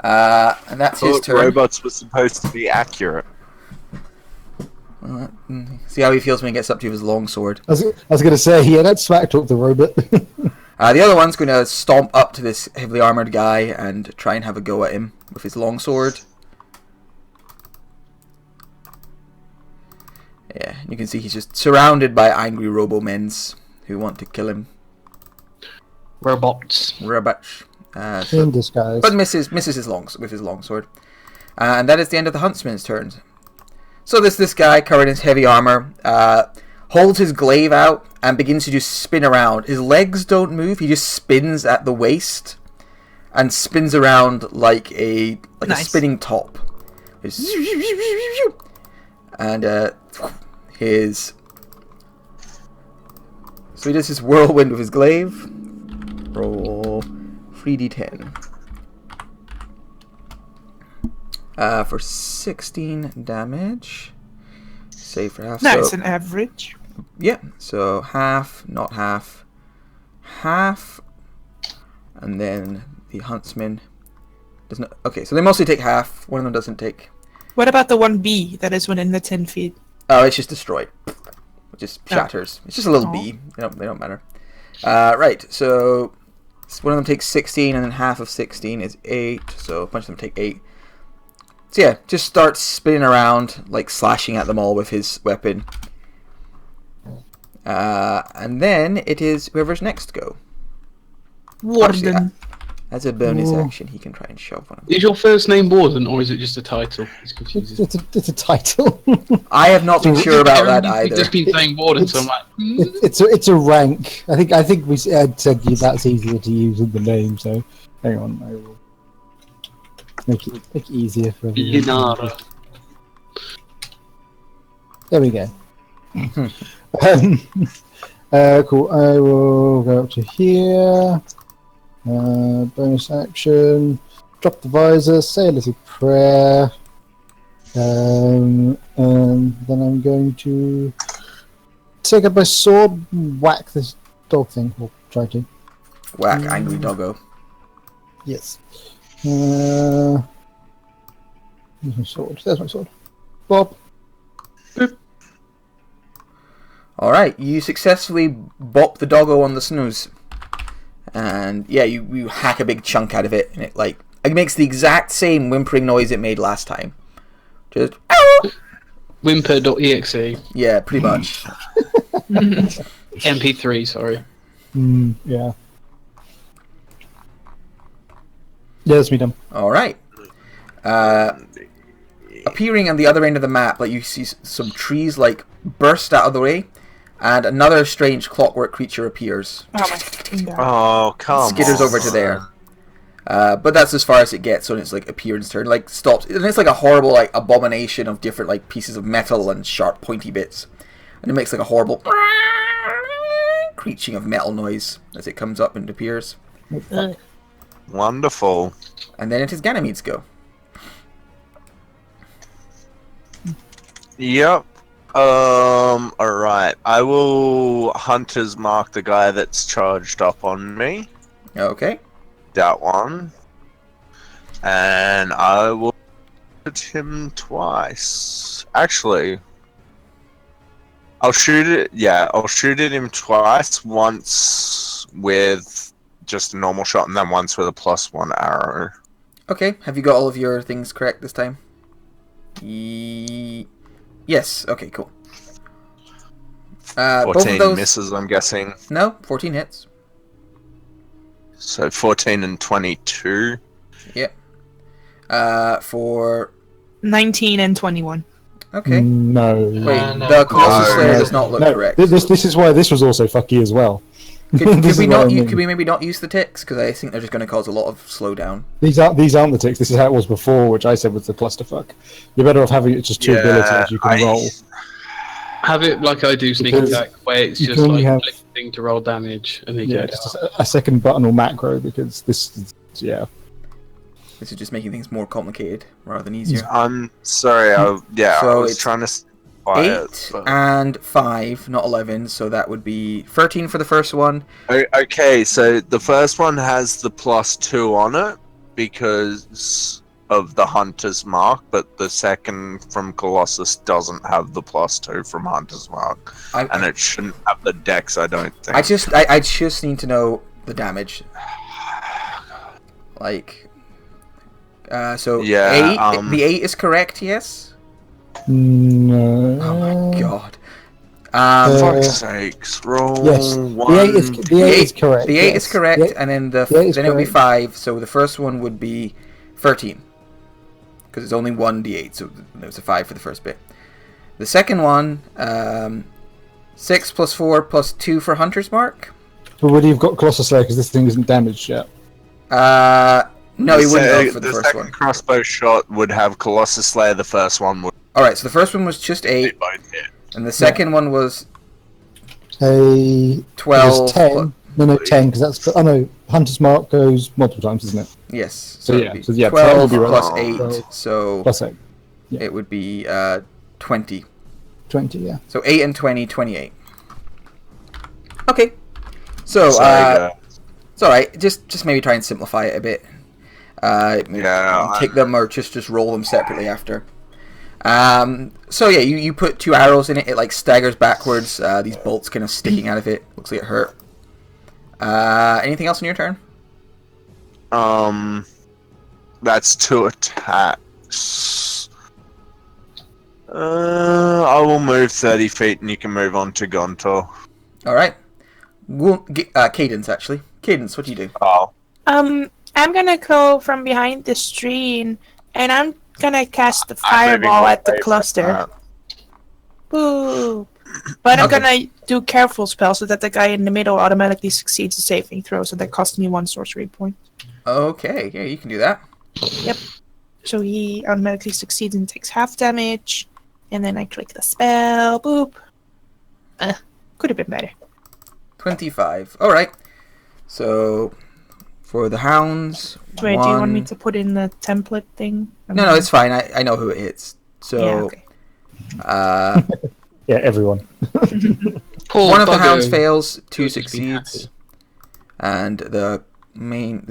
And that's his Thought turn. robots were supposed to be accurate. See how he feels when he gets up to his longsword. I was going to say, yeah, that's smack talk the robot. The other one's going to stomp up to this heavily armored guy and try and have a go at him with his longsword. Yeah, you can see he's just surrounded by angry robo-mens who want to kill him. Robots. Robots. In disguise. But misses with his longsword. And that is the end of the huntsman's turn. So this guy covered in his heavy armor holds his glaive out and begins to just spin around. His legs don't move. He just spins at the waist and spins around like a spinning top. And his so he does his whirlwind with his glaive. Roll 3d10. For 16 damage. Save for half. That's so, an average. yeah, so half, not half, half, and then the huntsman does not. Okay, so they mostly take half. One of them doesn't take. What about the 1B that is within the 10 feet? Oh, it's just destroyed. It just shatters. It's just a little bee. They don't matter. Right, so one of them takes 16, and then half of 16 is 8. So a bunch of them take 8. So yeah, just starts spinning around, like slashing at them all with his weapon. And then it is whoever's next go. Warden. Actually, as a bonus Ooh. action, he can try and shove one of them. Is your first name Warden or is it just a title? It's confusing. It's a title. I have not been sure about that You've either. just been saying Warden, so I'm like, It's a rank. I think we said that's easier to use in the name. So hang on, I will make it easier for everyone. Linara. There we go. Cool. I will go up to here. Bonus action. Drop the visor. Say a little prayer. And then I'm going to take up my sword, and whack this dog thing. Or try to. Whack, angry doggo. Yes. There's my sword. There's my sword. Bob. Alright, you successfully bop the doggo on the snooze. And yeah, you hack a big chunk out of it, and it makes the exact same whimpering noise it made last time. Just Whimper.exe. yeah, pretty much. MP3, sorry. Yeah. Yeah, that's me done. Alright. Appearing on the other end of the map, like you see some trees burst out of the way, and another strange clockwork creature appears. Oh my fucking god. Oh, come on. Skitters over to there. But that's as far as it gets when it's appearance turn. Stops. And it's a horrible abomination of different pieces of metal and sharp pointy bits. And it makes a horrible creaking of metal noise as it comes up and appears. Wonderful. And then it is Ganymede's go. Yep. Alright. I will Hunter's Mark the guy that's charged up on me. Okay. That one. And I will hit him twice. Actually, I'll shoot it. Yeah, I'll shoot at him twice. Once with just a normal shot, and then once with a +1 arrow. Okay. Have you got all of your things correct this time? Yes. Okay. Cool. Both 14 of those misses, I'm guessing. No, 14 hits. So 14 and 22. Yep. For 19 and 21. okay. No. Wait, no. the Colossus No. Slayer does not look No, correct. this is why this was also fucky as well. Could This we is what I not? mean. Could we maybe not use the ticks? Because I think they're just going to cause a lot of slowdown. These aren't the ticks. This is how it was before, which I said was the clusterfuck. You're better off having it just two abilities you can roll. Have it like I do sneak Because attack, where it's you just can only like have- clicking to roll damage, and then Yeah, go just down. a second button or macro because this is, yeah. This is just making things more complicated rather than easier. I'm sorry. I So was it's trying to quiet. 8 and 5, not 11. So that would be 13 for the first one. Okay, so the first one has the +2 on it because of the Hunter's Mark, but the second from Colossus doesn't have the +2 from Hunter's Mark, and it shouldn't have the dex. I don't think. I just need to know the damage. Like, so Yeah, 8. The 8 is correct. Yes. No. Oh my god. Fuck's sakes! Roll Yes, one. the 8 is correct. The 8 yes. is correct, The eight- and then the eight is then it would be correct. 5. So the first one would be 13, because it's only 1d8. So there's a 5 for the first bit. The second one, 6 + 4 + 2 for Hunter's Mark. But would you've got Colossus Slayer because this thing isn't damaged yet. No, he wouldn't go for the first second one. crossbow shot would have Colossus Slayer. The first one would All right, so the first one was just 8, both hit. and the second one was A 12. 10. No, 10 because that's. Oh no, Hunter's Mark goes multiple times, isn't it? Yes. So it'd yeah, be so yeah, 10 12 would be right. plus Oh. 8, So- so Plus 8. Yeah. it would be 20. 20, yeah. So 8 and 20, 28. Okay. So Sorry, it's all right. Just maybe try and simplify it a bit. Yeah, Take them or just roll them separately after. So yeah, you put 2 arrows in it. It like staggers backwards. These bolts kind of sticking out of it. Looks like it hurt. Anything else on your turn? That's 2 attacks. I will move 30 feet, and you can move on to Gontor. All right. Cadence actually. Cadence, what do you do? Oh, I'm gonna go from behind the screen, and I'm gonna cast the I'm moving fireball at the away from cluster. that. Boop. But I'm Okay. gonna do careful spell so that the guy in the middle automatically succeeds a saving throw, so that costs me 1 sorcery point. Okay, yeah, you can do that. So he automatically succeeds and takes half damage, and then I click the spell. Boop. Could have been better. 25. All right. So for the hounds, Wait, do you want me one- to put in the template thing? No, it's fine. I know who it is. So Yeah, okay. Yeah, everyone. Poor one of the bugger. hounds fails, 2 He'll just be succeeds, and the main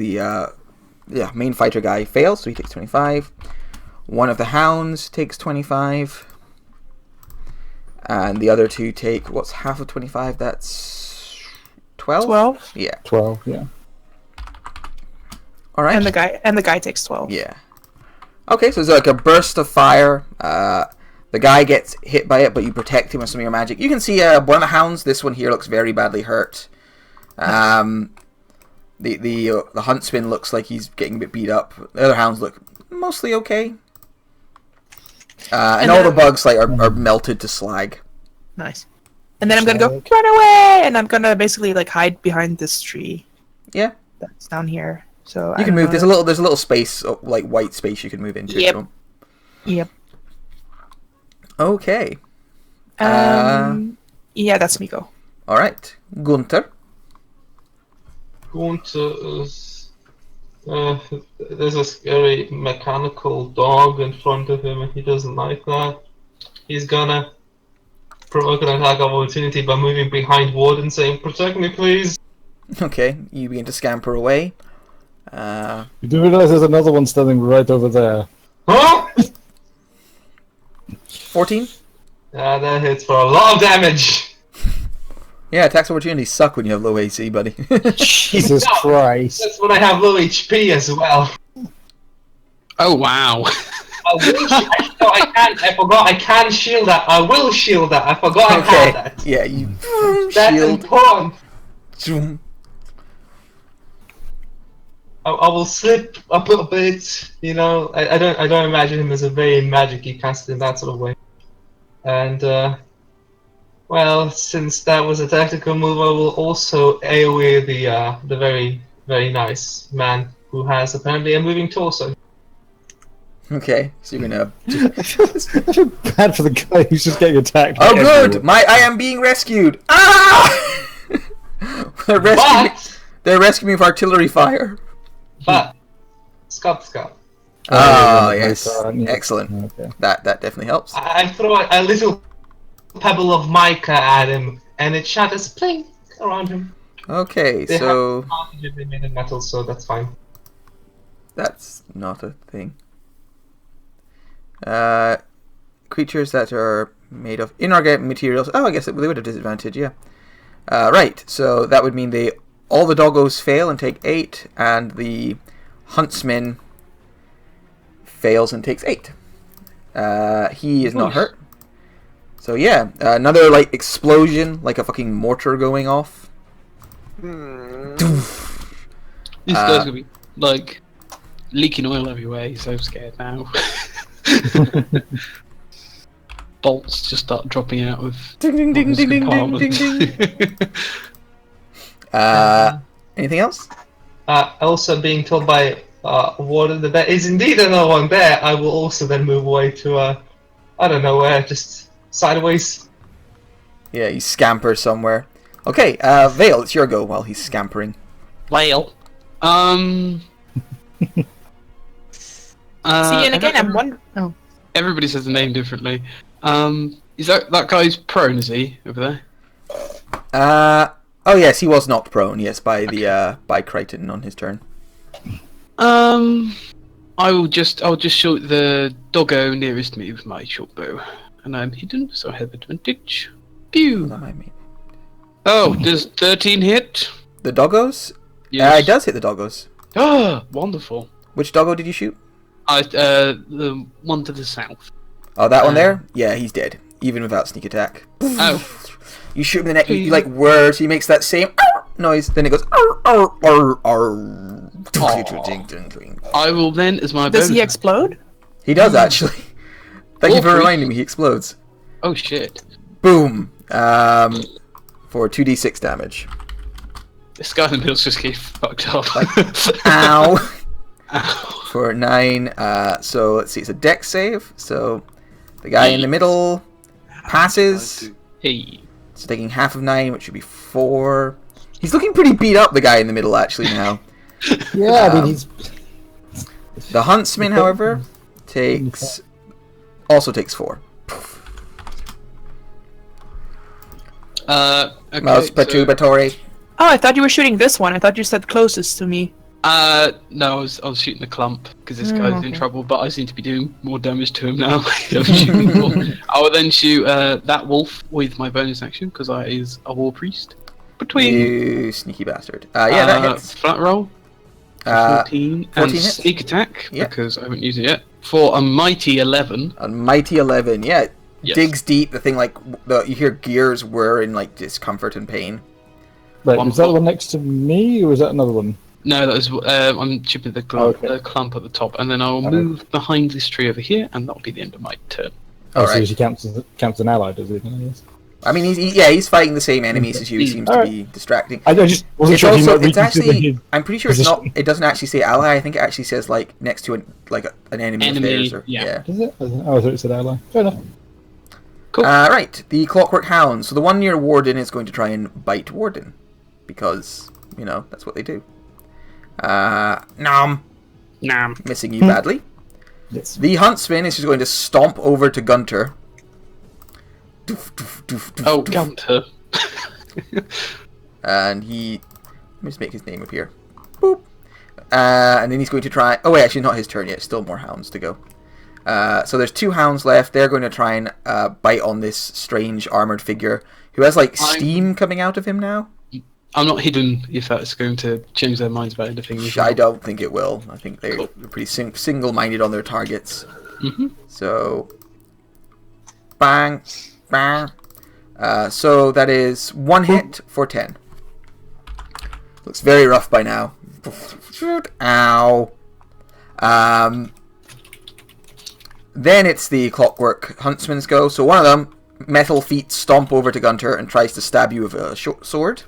main fighter guy fails, so he takes 25. One of the hounds takes 25, and the other 2 take what's half of 25? That's 12. 12? Yeah. 12, yeah. All right. And the guy takes 12. Yeah. Okay, so it's like a burst of fire. The guy gets hit by it, but you protect him with some of your magic. You can see one of the hounds. This one here looks very badly hurt. The huntsman looks like he's getting a bit beat up. The other hounds look mostly okay. And all the bugs are melted to slag. Nice. And then I'm gonna go, Slag. run away! And I'm gonna basically hide behind this tree Yeah, that's down here. So you can move. There's a little space, white space you can move into. if you Yep. want. Yep. Okay. Yeah, that's me go. All right. Gunther. Gunther is. There's a scary mechanical dog in front of him, and he doesn't like that. he's gonna provoke an attack of opportunity by moving behind Warden, saying, "Protect me, please." Okay, you begin to scamper away. You do realize there's another one standing right over there. Huh? 14? That hits for a lot of damage. Yeah, attacks opportunities suck when you have low AC, buddy. Jesus Christ. That's when I have low HP as well. Oh wow. I will I forgot I can shield that. I will shield that. I forgot I had that. Yeah, you That's shield. important. Zoom. I will slip up a bit, you know. I don't imagine him as a very magic-y caster in that sort of way. And well, since that was a tactical move, I will also AoE the very very nice man who has apparently a moving torso. Okay, so you're gonna. I feel bad for the guy who's just getting attacked. Oh, everywhere. good! I am being rescued. Ah! They're rescuing me with artillery fire. But Scott. Oh, yeah, yes, yeah. excellent. Okay. That definitely helps. I throw a little pebble of mica at him, and it shatters plink around him. Okay, They so have advantage if they made of metal, so that's fine. that's not a thing. Creatures that are made of inorganic materials. Oh, I guess they would have disadvantage. Yeah. Right. So that would mean all the doggos fail and take 8, and the huntsman fails and takes 8. He is not hurt. So yeah, another like explosion, like a fucking mortar going off. This guy's gonna be like leaking oil everywhere. He's so scared now. Bolts just start dropping out of Ding ding ding his ding ding ding compartment. ding ding. Anything else? Also being told by Warden that there is indeed another one there, I will also then move away to I don't know where, just sideways. Yeah, you scamper somewhere. Okay, Vale, it's your go while he's scampering. Whale. See, and again, I'm wondering. Oh. Everybody says the name differently. Is that guy's prone? Is he over there? Oh yes, he was knocked prone. Yes, by the by Crichton on his turn. I'll just shoot the doggo nearest me with my short bow, and I'm hidden, so I have advantage. Pew! That might mean Oh, does 13 hit? the doggos. Yes. It does hit the doggos. Ah, wonderful. Which doggo did you shoot? The one to the south. Oh, that one there. Yeah, he's dead, even without sneak attack. Oh. You shoot him in the neck. You like whir, so he makes that same noise. Then it goes. I will then, as my Does he bonus- explode? He does actually. Thank you for Awful. reminding me. He explodes. Oh shit! Boom. For 2d6 damage. This guy in the middle's just getting fucked up. Ow. Ow. For 9. So let's see. It's a dex save. So the guy in the middle passes. Hey. So taking half of 9, which would be 4. He's looking pretty beat up. The guy in the middle actually now. Yeah, I mean, he's. The huntsman, however, also takes 4. Okay, Most perturbatory. Oh, I thought you were shooting this one. I thought you said closest to me. No, I was shooting the clump because this guy's in trouble, but I seem to be doing more damage to him now. I'm shooting more. I will then shoot that wolf with my bonus action because I is a war priest. Between You sneaky bastard. Yeah, that hits. flat roll. 14 and hits. sneak attack Yeah. because I haven't used it yet for a mighty 11. A mighty 11. Yeah, it Yes. digs deep. The thing like you hear gears whir in like discomfort and pain. Right, One was that the block. one next to me, or was that another one? No, that was I'm chipping the clump, Okay. the clump at the top, and then I'll move behind this tree over here, and that'll be the end of my turn. Oh, so Alright. he counts as an ally, does he? Yes. I mean, he's fighting the same enemies as you. He seems to Alright. be distracting. I just wasn't It's sure if you also, might it's reconsider actually, his I'm pretty sure it's not. position. It doesn't actually say ally. I think it actually says like next to an enemy of theirs. Or, yeah. Does it? Oh, I thought it said ally. Fair enough. Cool. Right, the Clockwork Hound. So the one near Warden is going to try and bite Warden, because that's what they do. Nom, Nam. missing you badly. Yes. The Huntsman is just going to stomp over to Gunter. Oh, Gunter. And he... Let me just make his name appear. Boop. And then he's going to try... Oh, wait, actually not his turn yet. Still more hounds to go. So there's 2 hounds left. They're going to try and bite on this strange armoured figure who has, like, steam coming out of him now. I'm not hidden if that's going to change their minds about anything. I don't think it will. I think they're pretty single-minded on their targets. So... Bang. Bang. So that is 1 hit for 10. Looks very rough by now. Ow. Then it's the Clockwork Huntsman's go. So one of them, metal feet, stomp over to Gunter and tries to stab you with a sword.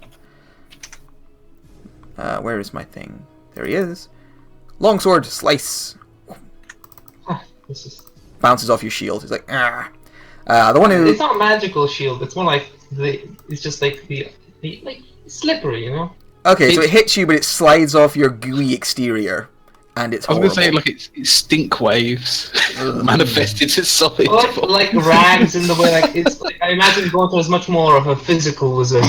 Where is my thing? There he is. Longsword, slice. This is... Bounces off your shield. He's like, ah. The one who... It's not a magical shield. It's more like it's just like the like slippery, you know. Okay, so it hits you, but it slides off your gooey exterior, and it's I was horrible. going to say, like, it's stink waves manifested as solid. Like rags in the way, like it's like I imagine Gonto is much more of a physical wizard.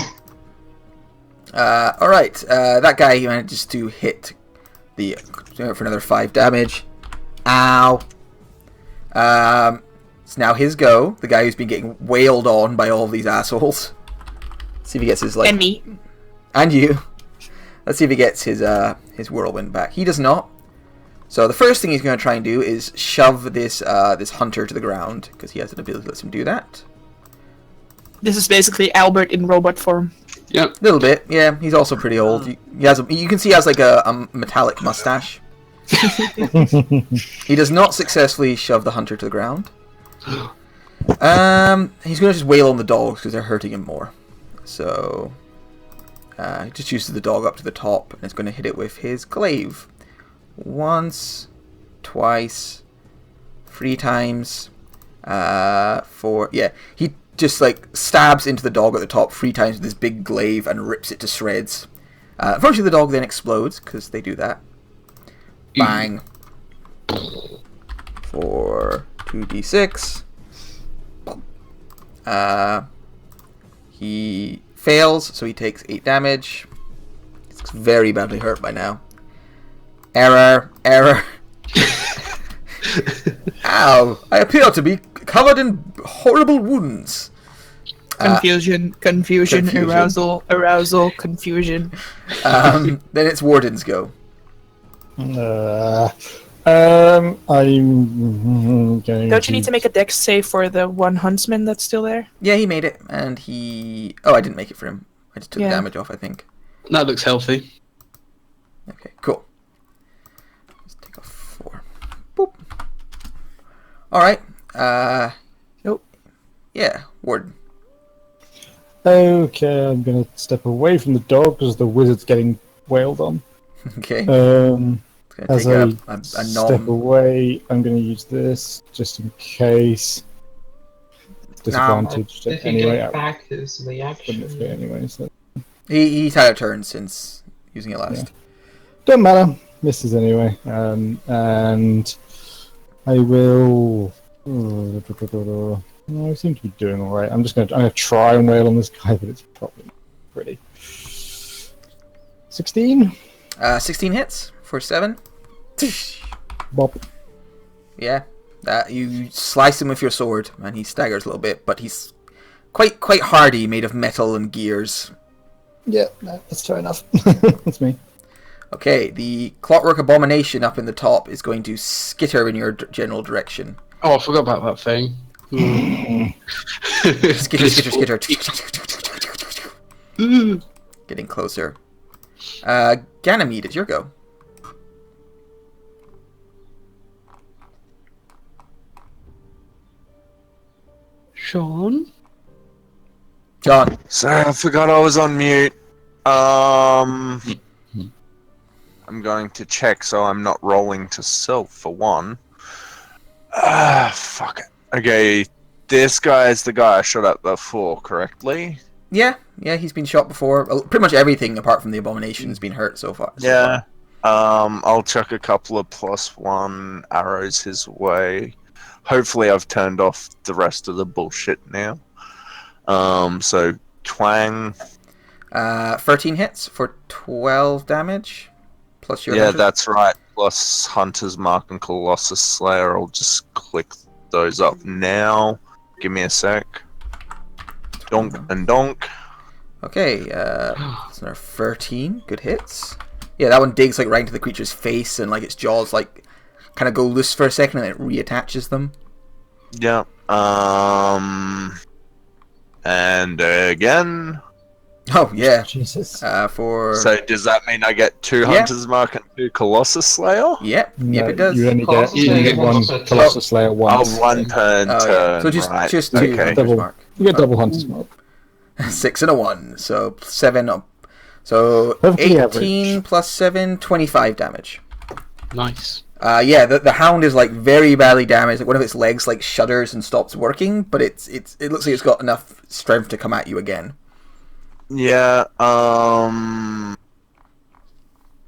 Alright, that guy manages to hit the for another 5 damage. Ow. It's now his go, the guy who's been getting wailed on by all of these assholes. Let's see if he gets his, like... And me. And you. Let's see if he gets his whirlwind back. He does not. So the first thing he's going to try and do is shove this this hunter to the ground, because he has an ability that lets him do that. This is basically Albert in robot form. Yep. A little bit, yeah. He's also pretty old. You can see he has like a metallic mustache. He does not successfully shove the hunter to the ground. He's going to just wail on the dogs because they're hurting him more. So he just uses the dog up to the top and is going to hit it with his glaive. Once, twice, 3 times, 4. Yeah, he just like stabs into the dog at the top 3 times with his big glaive and rips it to shreds. Unfortunately, the dog then explodes because they do that. Bang. For 2d6. He fails, so he takes 8 damage. He's very badly hurt by now. Error. Ow! I appear to be covered in horrible wounds. Confusion, arousal, confusion. Then it's Warden's go. I'm going Don't you need to make a dex save for the one huntsman that's still there? Yeah, he made it, and he... Oh, I didn't make it for him. I just took the damage off, I think. That looks healthy. Okay, cool. Let's take off 4. Boop. Alright. Nope. Yeah, Warden. Okay, I'm going to step away from the dog because the wizard's getting wailed on. Okay. As take I a step away, I'm going to use this just in case. Disadvantage If you anyway. get back his reaction. Anyway, so. He's had a turn since using it last. Yeah. Don't matter. Misses anyway. And I will. I seem to be doing all right. I'm going to try and wail on this guy, but it's probably not pretty. 16. 16 hits for 7. Bop. Yeah. You slice him with your sword, and he staggers a little bit, but he's quite hardy, made of metal and gears. Yeah, no, that's fair enough. That's me. Okay, the Clockwork Abomination up in the top is going to skitter in your general direction. Oh, I forgot about that thing. Skitter. Getting closer. Ganymede, it's your go. Sean? John. Sorry, I forgot I was on mute. I'm going to check so I'm not rolling to self for one. Fuck it. Okay, this guy is the guy I shot at before, correctly? Yeah, he's been shot before. Pretty much everything apart from the Abomination has been hurt so far. I'll chuck a couple of +1 arrows his way. Hopefully I've turned off the rest of the bullshit now. So twang. 13 hits for 12 damage. Plus your Yeah, 100. that's right. Plus Hunter's Mark and Colossus Slayer. I'll just click those up now. Give me a sec. Donk and donk. Okay, that's another 13. Good hits. Yeah, that one digs like right into the creature's face, and like its jaws like kind of go loose for a second, and it reattaches them. Yeah. And again. Oh yeah. Jesus. For So does that mean I get 2 Yeah. Hunter's Mark and 2 Colossus Slayer? Yep, No, yep, it does. You only get, Colossus you only Slayer get one once per Colossus Slayer once. Oh, one per Oh, turn. yeah. So just two Okay. Hunter's Double. Mark. You get double Hunter's Mark. 6 and a 1, so 7 up. So Perfectly 18 average. plus 7, 25 damage. Nice. Yeah, the hound is like very badly damaged. Like one of its legs like shudders and stops working, but it looks like it's got enough strength to come at you again. Yeah,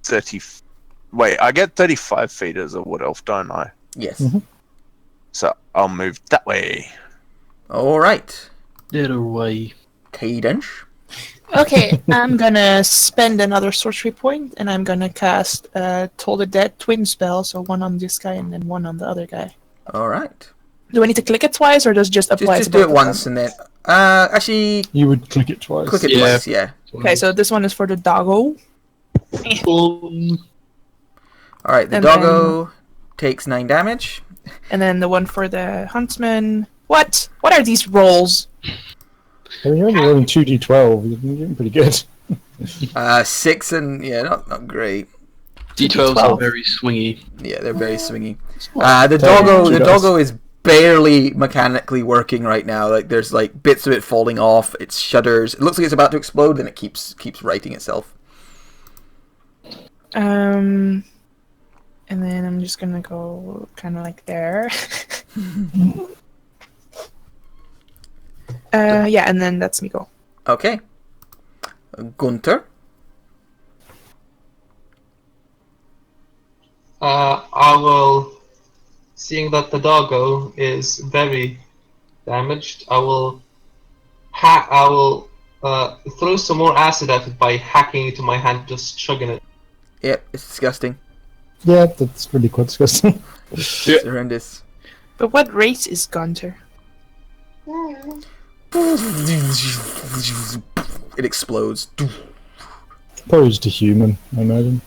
30... Wait, I get 35 feet as a wood elf, don't I? Yes. Mhm. So I'll move that way. All right, Little way. Cadence. Okay, I'm gonna spend another sorcery point, and I'm gonna cast Toll the Dead twin spell, so one on this guy and then one on the other guy. All right. Do I need to click it twice, or does it just apply? Just to do it both of once them? and then. Actually, You would click it twice. click it Yeah. twice. Yeah. Okay, so this one is for the doggo, Um, All right. The And doggo takes 9 damage. and then the one for the huntsman. What? What are these rolls? I mean, you're only rolling 2d12. You're doing pretty good. 6 and yeah, not great. D12s are 12. very swingy. Yeah, they're very swingy. Well, The tell doggo, you the guys. doggo is barely mechanically working right now. Like there's like bits of it falling off. It shudders. It looks like it's about to explode, and it keeps righting itself. And then I'm just gonna go kind of like there. Yeah, and then that's me go. Okay. Gunter. I will, seeing that the doggo is very damaged, I will throw some more acid at it by hacking into my hand, just chugging it. Yep, it's disgusting. Yeah, that's really quite disgusting. It's horrendous. But what race is Gunter? It explodes. Opposed to human, I imagine.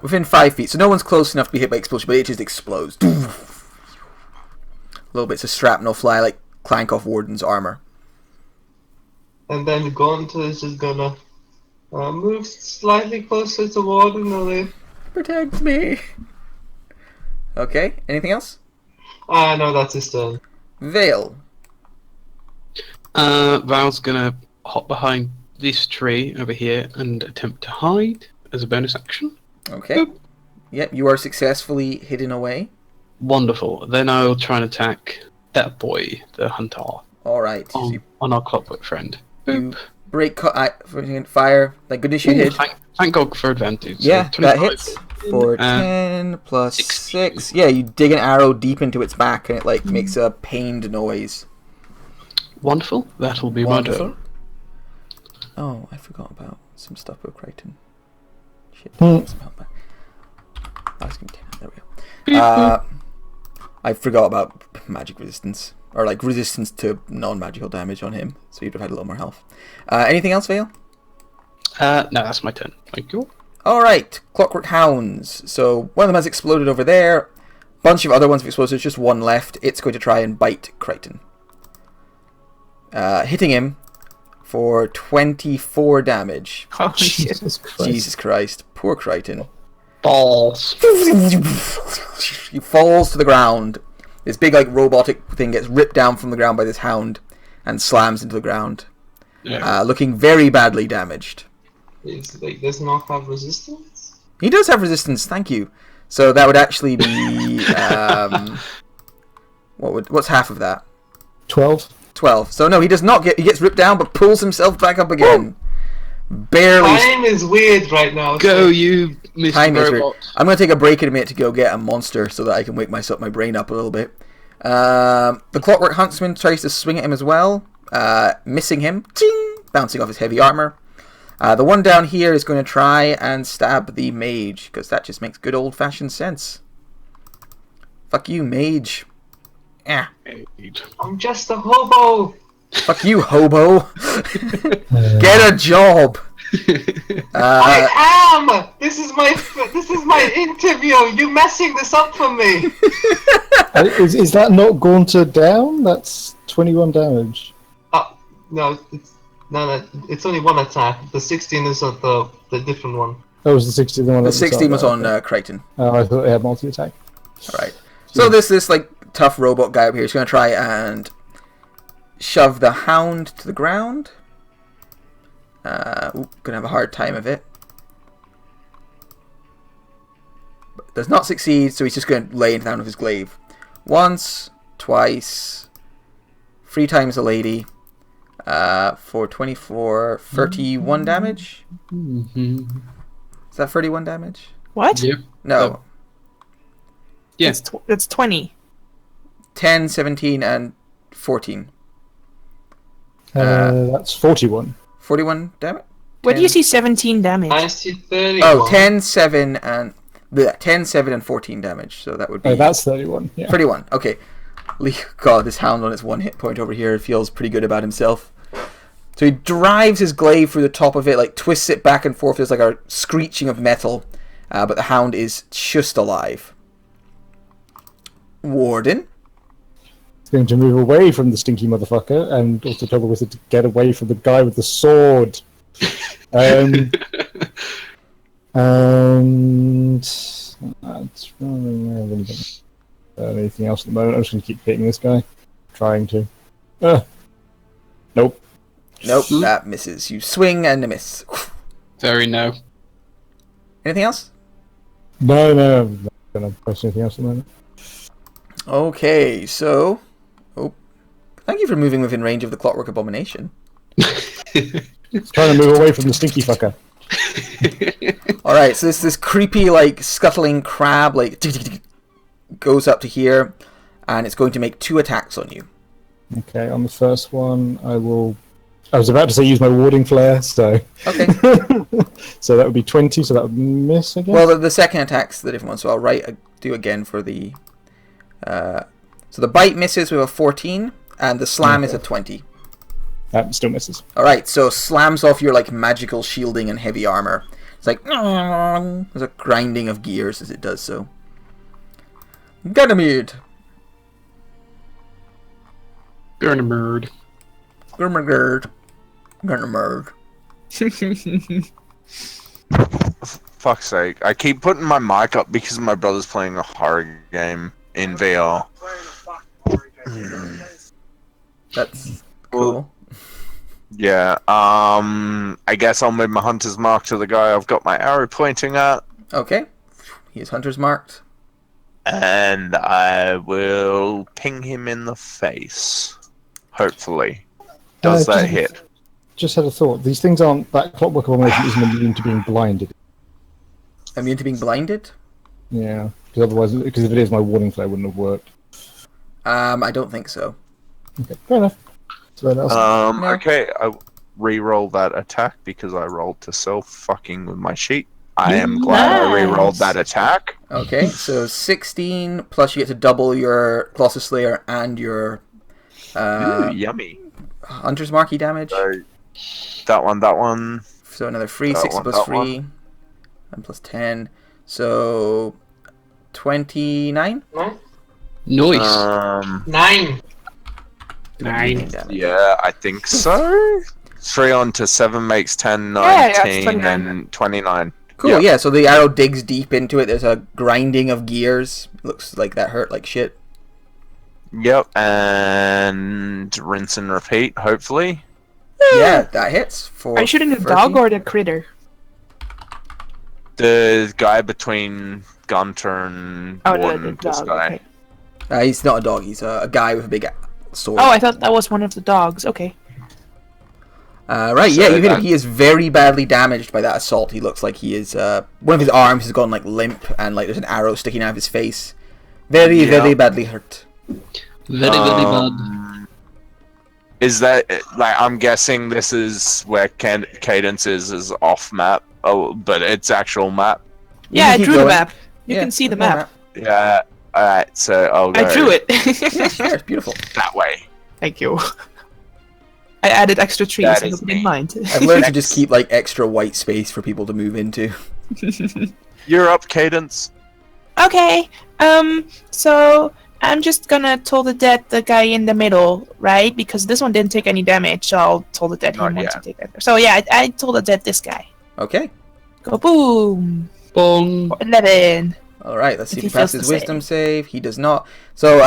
Within 5 feet, so no one's close enough to be hit by explosion, but it just explodes. Little bits of shrapnel fly like clank off Warden's armor. And then Gonta is just gonna move slightly closer to Warden a little. Protect me. Okay, anything else? No, that's his turn. Vale. Val's gonna hop behind this tree over here and attempt to hide as a bonus action. Okay. Boop. Yep, you are successfully hidden away. Wonderful. Then I'll try and attack that boy, the hunter, Alright. So you on our clockwork friend. You Boop. break fire. Thank goodness you Ooh, hit. thank God for advantage. So Yeah, that 25. hits. For 10 plus 16. 6. Yeah, you dig an arrow deep into its back and it like makes a pained noise. Wonderful. That'll be my Wonderful. turn. Oh, I forgot about some stuff with Crichton. Shit. Hmm. Some help back. I was gonna take that. There we go. I forgot about magic resistance. Or like resistance to non-magical damage on him. So you'd have had a little more health. Anything else, Vale? No, that's my turn. Thank you. Alright, Clockwork Hounds. So one of them has exploded over there. Bunch of other ones have exploded. There's just one left. It's going to try and bite Crichton. Hitting him for 24 damage. Oh shit! Jesus Christ. Jesus Christ. Poor Crichton. Balls. He falls to the ground. This big like robotic thing gets ripped down from the ground by this hound and slams into the ground. Yeah. Looking very badly damaged. Does not have resistance? He does have resistance, thank you. So that would actually be what's half of that? 12. 12. So no, he does not get. He gets ripped down, but pulls himself back up again. Barely. Time is weird right now. Go, you Mr. Time is weird. Robot. I'm gonna take a break in a minute to go get a monster so that I can wake my brain up a little bit. The Clockwork Huntsman tries to swing at him as well, missing him, ting, bouncing off his heavy armor. The one down here is going to try and stab the mage, because that just makes good old-fashioned sense. Fuck you, mage. Yeah. I'm just a hobo. Fuck you, hobo. Get a job. I am. This is my interview. You messing this up for me. Is that not Gaunter down? That's 21 damage. No, it's only one attack. The 16 is the different one. Oh, was the 16 the one? The 16 was on Crichton. Oh, I thought it had multi-attack. Alright. So this like tough robot guy up here is going to try and shove the hound to the ground. Gonna have a hard time of it. But does not succeed, so he's just going to lay it down with his glaive. Once, twice, 3 times a lady. For 24, 31 damage. Is that 31 damage? What? Yeah. No. Oh. Yeah. It's 20. 10, 17, and 14. That's 41. 41 damage? Where do you see 17 damage? I see 30. Oh, 10, 7, and... 10, 7, and 14 damage. So that would be... Oh, that's 31. Yeah. 31. Okay. God, this hound on its 1 hit point over here feels pretty good about himself. So he drives his glaive through the top of it, like twists it back and forth. There's like a screeching of metal. But the hound is just alive. Warden. It's going to move away from the stinky motherfucker and also tell the wizard to get away from the guy with the sword. And that's really anything else at the moment. I'm just going to keep hitting this guy. Trying to. Nope. Nope, that misses. You swing and a miss. Very no. Anything else? No, I'm not going to press anything else at the moment. Okay, so... Oh, thank you for moving within range of the Clockwork Abomination. It's trying to move away from the stinky fucker. Alright, so this creepy, like, scuttling crab, like, goes up to here, and it's going to make 2 attacks on you. Okay, on the first one, I was about to say use my warding flare, so... Okay. So that would be 20, so that would miss, I guess? Well, the second attack's the different one, so I'll do again for the... so the bite misses with a 14, and the slam is a 20. That still misses. Alright, so slams off your, like, magical shielding and heavy armor. It's like... There's a grinding of gears as it does so. Ganymede. Gurnamerd. Gurmagurd. Gurmagurd. Fuck's sake. I keep putting my mic up because my brother's playing a horror game in VR. That's cool. Yeah, I guess I'll move my hunter's mark to the guy I've got my arrow pointing at. Okay. He is hunter's marked. And I will ping him in the face. Hopefully. Does that hit? Just had a thought. These things aren't... That Clockwork Abomination isn't immune to being blinded. Immune to being blinded? Yeah. Because if it is, my warding flare wouldn't have worked. I don't think so. Okay, fair enough. So No. Okay, I re-roll that attack because I rolled to self-fucking with my sheet. I am glad I re-rolled that attack. Okay, so 16, plus you get to double your Colossus Slayer and your... Ooh, yummy. Hunter's Marquee damage. So, that one. So another 3, That 6 one, plus that 3, one. and plus 10. So 29? Nice. 9. 9. Damage. Yeah, I think so. 3 on to 7 makes 10, Yeah, it's 19, 29. and 29. Cool, yeah, so the arrow digs deep into it. There's a grinding of gears. Looks like that hurt like shit. Yep, and rinse and repeat, hopefully. Yeah, that hits. For Are you shooting the 30. dog or the critter? The guy between Gunter and Oh, Warden, the this dog. guy. Okay. He's not a dog, he's a guy with a big sword. Oh, I thought that was one of the dogs. Okay. Right, So yeah, you hit him. that- He is very badly damaged by that assault. He looks like he is, one of his arms has gone, like, limp, and, like, there's an arrow sticking out of his face. Very, Yeah. very badly hurt. Very bad. Is that like? I'm guessing this is where Cadence is off map. Oh, but it's actual map. You Yeah, can I keep drew the going. map. You Yeah, can see the there's more map. Yeah. All right. So I'll go I drew it. Yeah, sure, it's beautiful. that way. Thank you. I added extra trees. That I is hope you didn't me. mind. I've learned to Next. just keep like extra white space for people to move into. You're up, Cadence. Okay. So I'm just gonna toll the dead the guy in the middle, right? Because this one didn't take any damage, so I'll toll the dead Not him once yet. you take that. So yeah, I told the dead this guy. Okay. Go boom. Bong. 11. All right. Let's see If if he he passes fails his to wisdom save. He does not. So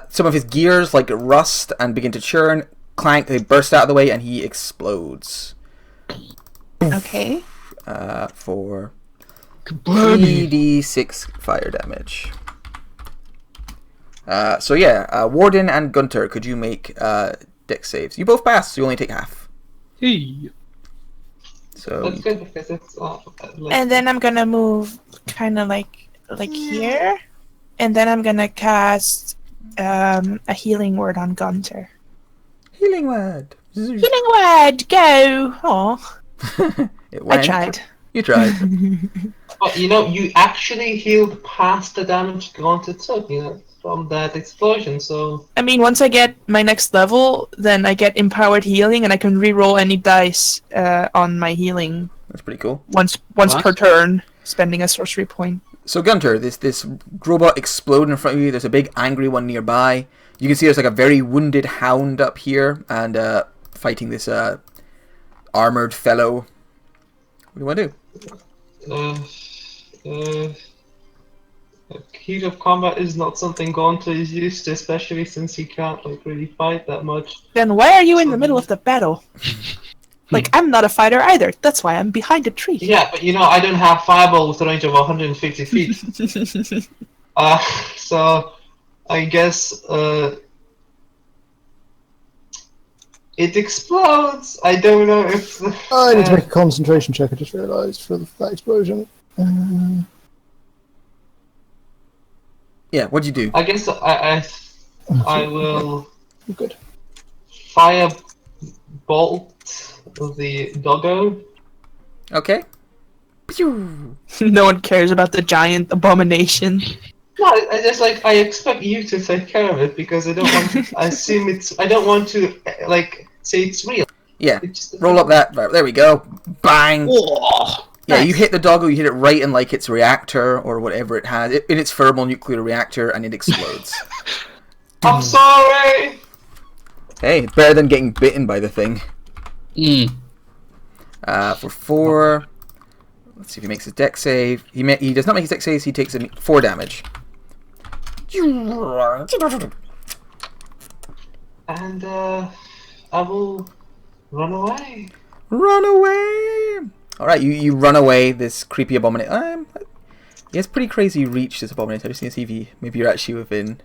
some of his gears like rust and begin to churn. Clank. They burst out of the way, and he explodes. Okay. For Kablooey. 3d6 fire damage. So yeah, Warden and Gunter, could you make dex saves? You both pass, so you only take half. Hey. So That's good because it's like, And then I'm gonna move kind of like here, and then I'm gonna cast a healing word on Gunter. healing word. Healing word, go! Aw, It I went. tried. You tried. but you know, you actually healed past the damage Gaunter took, you know, from that explosion. So I mean, once I get my next level, then I get empowered healing, and I can re-roll any dice on my healing That's pretty cool. once What? per turn, spending a sorcery point. So Gunter, this robot exploded in front of you. There's a big angry one nearby. You can see there's like a very wounded hound up here and fighting this armored fellow. What do you want to do? Heat of combat is not something Gaunter is used to, especially since he can't like really fight that much. Then why are you in the middle of the battle? Like, I'm not a fighter either. That's why I'm behind a tree. Yeah, but you know, I don't have fireball with a range of 150 feet. So I guess it explodes. I don't know if. I need to make a concentration check. I just realised for that explosion. Yeah, what'd you do? I guess I will Good. fire bolt the doggo. Okay. Pew! No one cares about the giant abomination. No, I expect you to take care of it because I don't want to assume it's. I don't want to like say it's real. Yeah. It's just Roll up that. There we go. Bang! Oh. Yeah, Nice. you hit the doggo, you hit it right in like its reactor or whatever it has, in its thermonuclear reactor, and it explodes. I'm sorry. Hey, it's better than getting bitten by the thing. Mm. For 4, let's see if he makes his dex save. He does not make his dex save, he takes 4 damage. And I will run away. Run away! Alright, you run away, this creepy abomination. He has pretty crazy reach, this abomination. I just need to see if maybe you're actually within.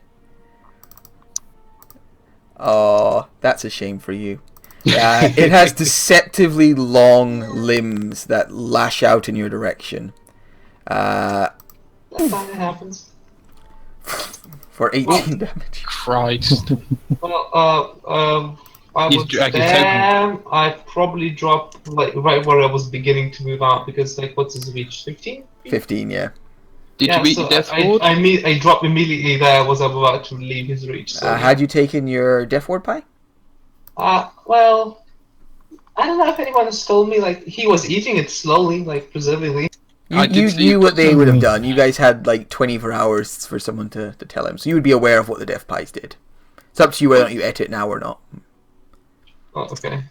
Oh, that's a shame for you. It has deceptively long limbs that lash out in your direction. That finally happens. For 18 damage. Christ. Well, I He's would dragging spam. I probably drop like right where I was beginning to move out because like what's his reach? 15? 15, yeah. Did you beat your death ward? I drop immediately there. Was about to leave his reach. So, Had you taken your death ward pie? well, I don't know if anyone has told me. Like he was eating it slowly, like presumably. You, I did you see knew you what put they some- would have done. You guys had like 24 hours for someone to tell him. So you would be aware of what the death pies did. It's up to you whether or not you ate it now or not. Oh, okay.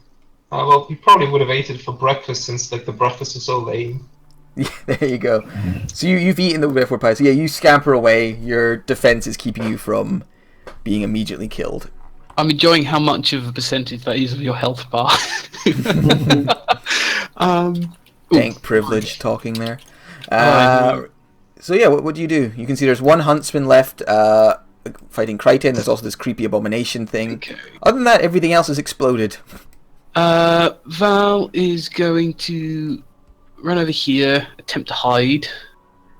Well, he probably would have ate it for breakfast since like the breakfast was so lame. Yeah, there you go. So you've eaten the death ward pie. So yeah, you scamper away. Your defense is keeping you from being immediately killed. I'm enjoying how much of a percentage that is of your health bar. Dank privilege talking there. know. So yeah, what do? You can see there's one huntsman left fighting Crichton. There's also this creepy abomination thing. Okay. Other than that, everything else has exploded. Val is going to run over here, attempt to hide.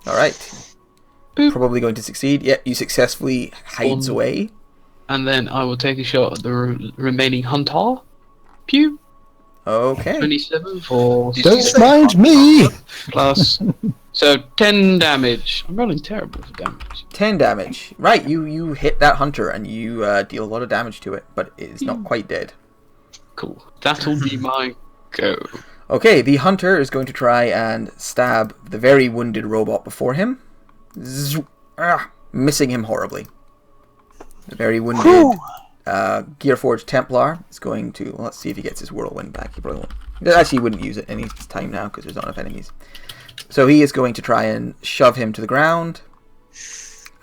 All right. Boop. Probably going to succeed. Yeah, you successfully hides away. and then I will take a shot at the remaining hunter. Pew. Okay. 27 for Don't mind me! plus. So 10 damage. I'm rolling terrible for damage. 10 damage. Right, you hit that hunter and you deal a lot of damage to it, but it's not quite dead. Cool. That'll be my go. Okay, the hunter is going to try and stab the very wounded robot before him. Missing him horribly. The very wounded Gearforged Templar is going to... Well, let's see if he gets his whirlwind back. He probably won't. Actually, he wouldn't use it any time now because there's not enough enemies. So he is going to try and shove him to the ground.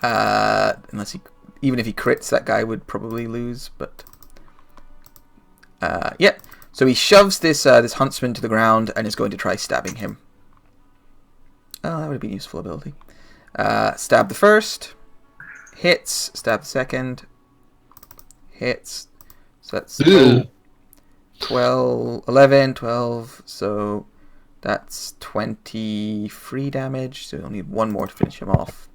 Unless he... Even if he crits, that guy would probably lose, but... yeah. So he shoves this this huntsman to the ground and is going to try stabbing him. Oh, that would have been a useful ability. Stab the first. Hits. Stab the second. Hits. So that's 12, 11, 12. So that's 23 damage. So we'll need one more to finish him off.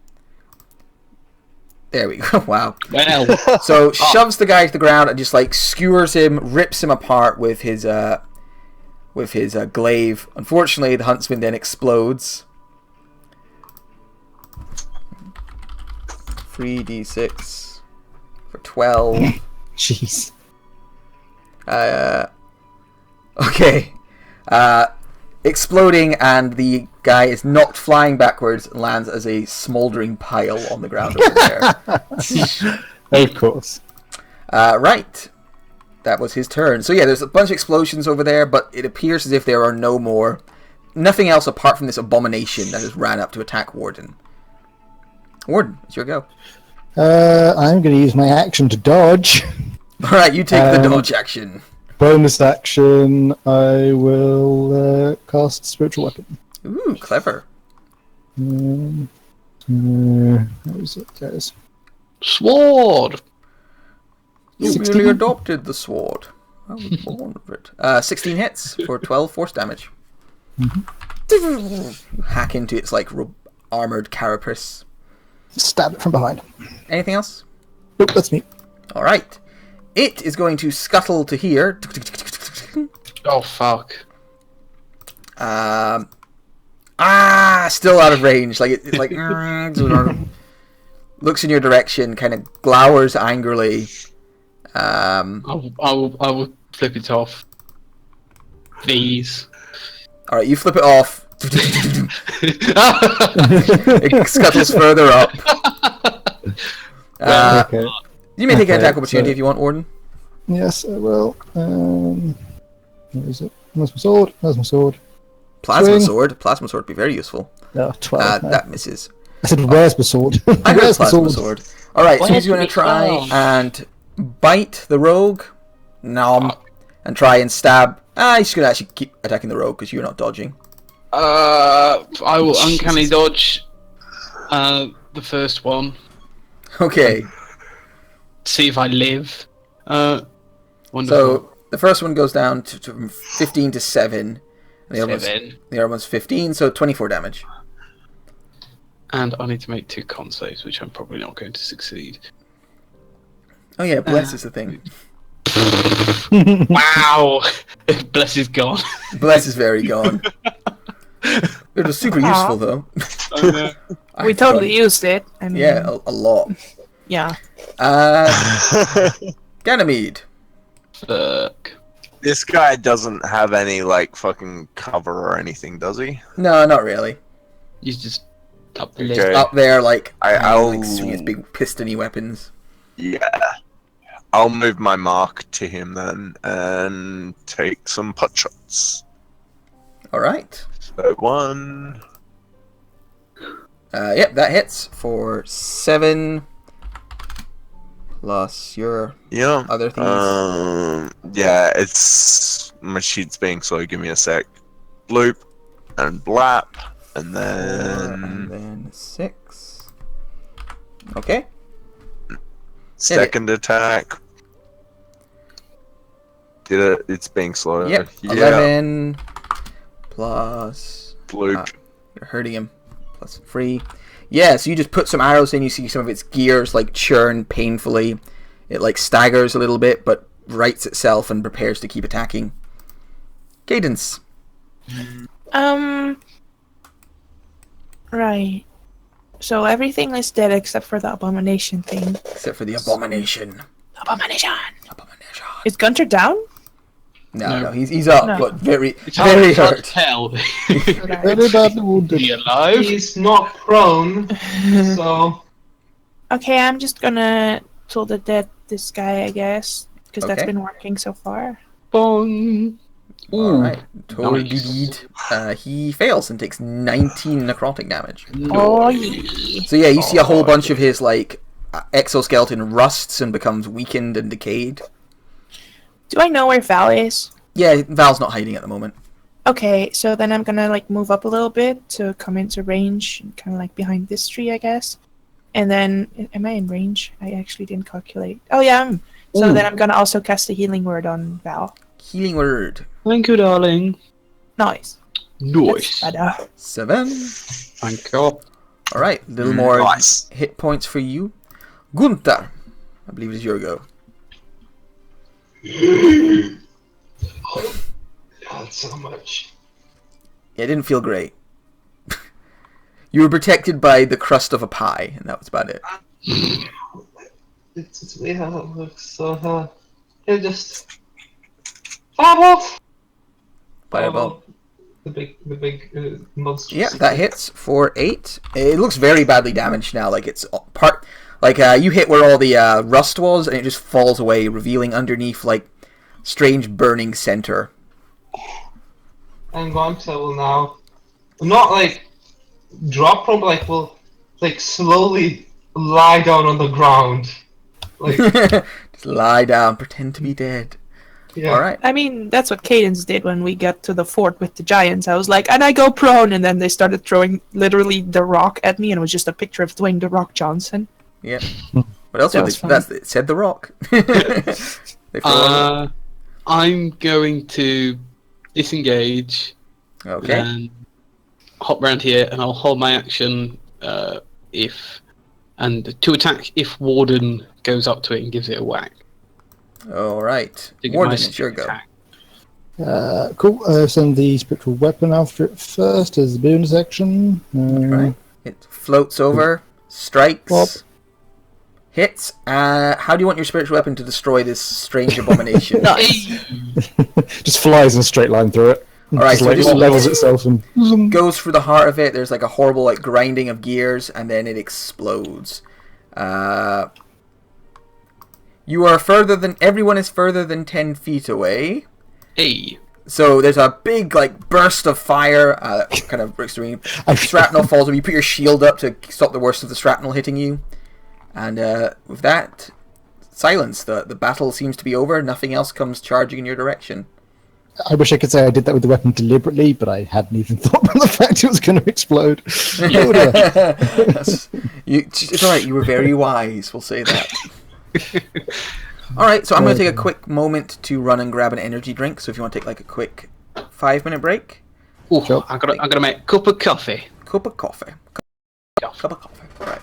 There we go. Wow. Well. So shoves the guy to the ground and just like skewers him, rips him apart with his glaive. Unfortunately, the huntsman then explodes. 3d6 for 12. Jeez. Okay. Exploding, and the guy is knocked flying backwards and lands as a smouldering pile on the ground over there. Of course. Right. That was his turn. So yeah, there's a bunch of explosions over there, but it appears as if there are no more. Nothing else apart from this abomination that has ran up to attack Warden. Warden, it's your go. I'm going to use my action to dodge. Alright, you take the dodge action. Bonus action, I will cast Spiritual Weapon. Ooh, clever. Where is it, guys? Sword! You 16? merely adopted the sword. I was born with it. 16 hits for 12 force damage. You hack into its like armored carapace. Stab it from behind. Anything else? Nope, that's me. Alright. It is going to scuttle to here. Oh, fuck. Still out of range. Like it's like looks in your direction, kind of glowers angrily. I will flip it off. Please. Alright, you flip it off. It scuttles further up. Okay. You may take an Okay, attack opportunity so- if you want, Warden. Yes, I will. Where is it? Where's my sword? Where's my sword? Plasma Swing. sword. Plasma sword would be very useful. Oh, 12. That misses. I said, where's my sword? I heard Where's my plasma sword. Alright, so Where's he's going to my try sword? and bite the rogue. Nom. And try and stab. He's going to actually keep attacking the rogue because you're not dodging. I will uncanny dodge the first one. Okay. See if I live. Wonderful. So the first one goes down to 15 to 7. And the other, Seven. the other one's 15, so 24 damage. And I need to make 2 con saves, which I'm probably not going to succeed. Oh yeah, bless is the thing. Wow! Bless is gone. Bless is very gone. It was super useful though. We totally used it. I mean, Yeah, a lot. yeah. Ganymede. Fuck. This guy doesn't have any, like, fucking cover or anything, does he? No, not really. He's just up Okay. there. Up there, like, I'll- like swinging his big pistony weapons. Yeah. I'll move my mark to him then and take some pot shots. Alright. So 1. Yep, that hits for 7 plus your Yeah. other things. Yeah, it's my sheet's being slow. Give me a sec. Bloop and blap, and 4 and then then 6. Okay. second attack. Did it? It's being slow. Yep. Yeah. 11 plus. Bloop. You're hurting him. Plus 3. Yeah, so you just put some arrows in. You see some of its gears like churn painfully. It like staggers a little bit, but rights itself and prepares to keep attacking. Cadence. Right. So everything is dead except for the abomination thing. Except for the abomination. Abomination. Abomination. Is Gunter down? No, he's up, No. but very Hard to hurt. tell. Very badly wounded. Be alive? He's not prone, so Okay, I'm just gonna toll the dead this guy, I guess, because that's Okay. been working so far. Bong. Alright. Nice. He fails and takes 19 necrotic damage. Oh yeah. So yeah, you see a whole bunch of his like exoskeleton rusts and becomes weakened and decayed. Do I know where Val is? Yeah, Val's not hiding at the moment. Okay, so then I'm gonna like move up a little bit to come into range, kind of like behind this tree, I guess. And then, am I in range? I actually didn't calculate. Oh yeah, I am. So then I'm gonna also cast a healing word on Val. Healing word. Thank you, darling. Nice. Nice. That's better. 7. Thank you. Alright, a little more Nice. hit points for you. Gunther, I believe it is your go. God, so much. Yeah, it didn't feel great. You were protected by the crust of a pie, and that was about it. It's weird how it looks. So, it just fireball. Fireball. The big monster. Yeah, that hits for 8. It looks very badly damaged now. Like it's part, like you hit where all the rust was, and it just falls away, revealing underneath like strange burning center. And Gonta will now not like drop prone, but like will like slowly lie down on the ground. Like Just lie down, pretend to be dead. yeah. All right. I mean, that's what Cadence did when we got to the fort with the giants. I was like, and I go prone, and then they started throwing literally the rock at me, and it was just a picture of Dwayne the Rock Johnson. Yeah. What else? That Would was they, fun. that's it said the Rock. They throw I'm going to disengage okay. and hop around here, and I'll hold my action to attack if Warden goes up to it and gives it a whack. All right. To get Warden, my it's your go. attack. Cool. Send the spectral weapon after it first as the bonus action. Right. It floats over, strikes, Pop. hits. How do you want your spiritual weapon to destroy this strange abomination? Just flies in a straight line through it. All right, Just, so like, just levels itself and goes through the heart of it. There's like a horrible like grinding of gears, and then it explodes. You are further than everyone is further than 10 feet away. Hey. So there's a big like burst of fire, kind of extreme. Shrapnel falls over. You put your shield up to stop the worst of the shrapnel hitting you, and with that, silence. The battle seems to be over. Nothing else comes charging in your direction. I wish I could say I did that with the weapon deliberately, but I hadn't even thought about the fact it was going to explode. It's alright, you were very wise, we'll say that. Alright, so I'm going to take a quick moment to run and grab an energy drink, so if you want to take like a quick 5-minute break. Ooh, Sure. I'm gonna make a cup of coffee. Cup of coffee. Cup of coffee. Alright.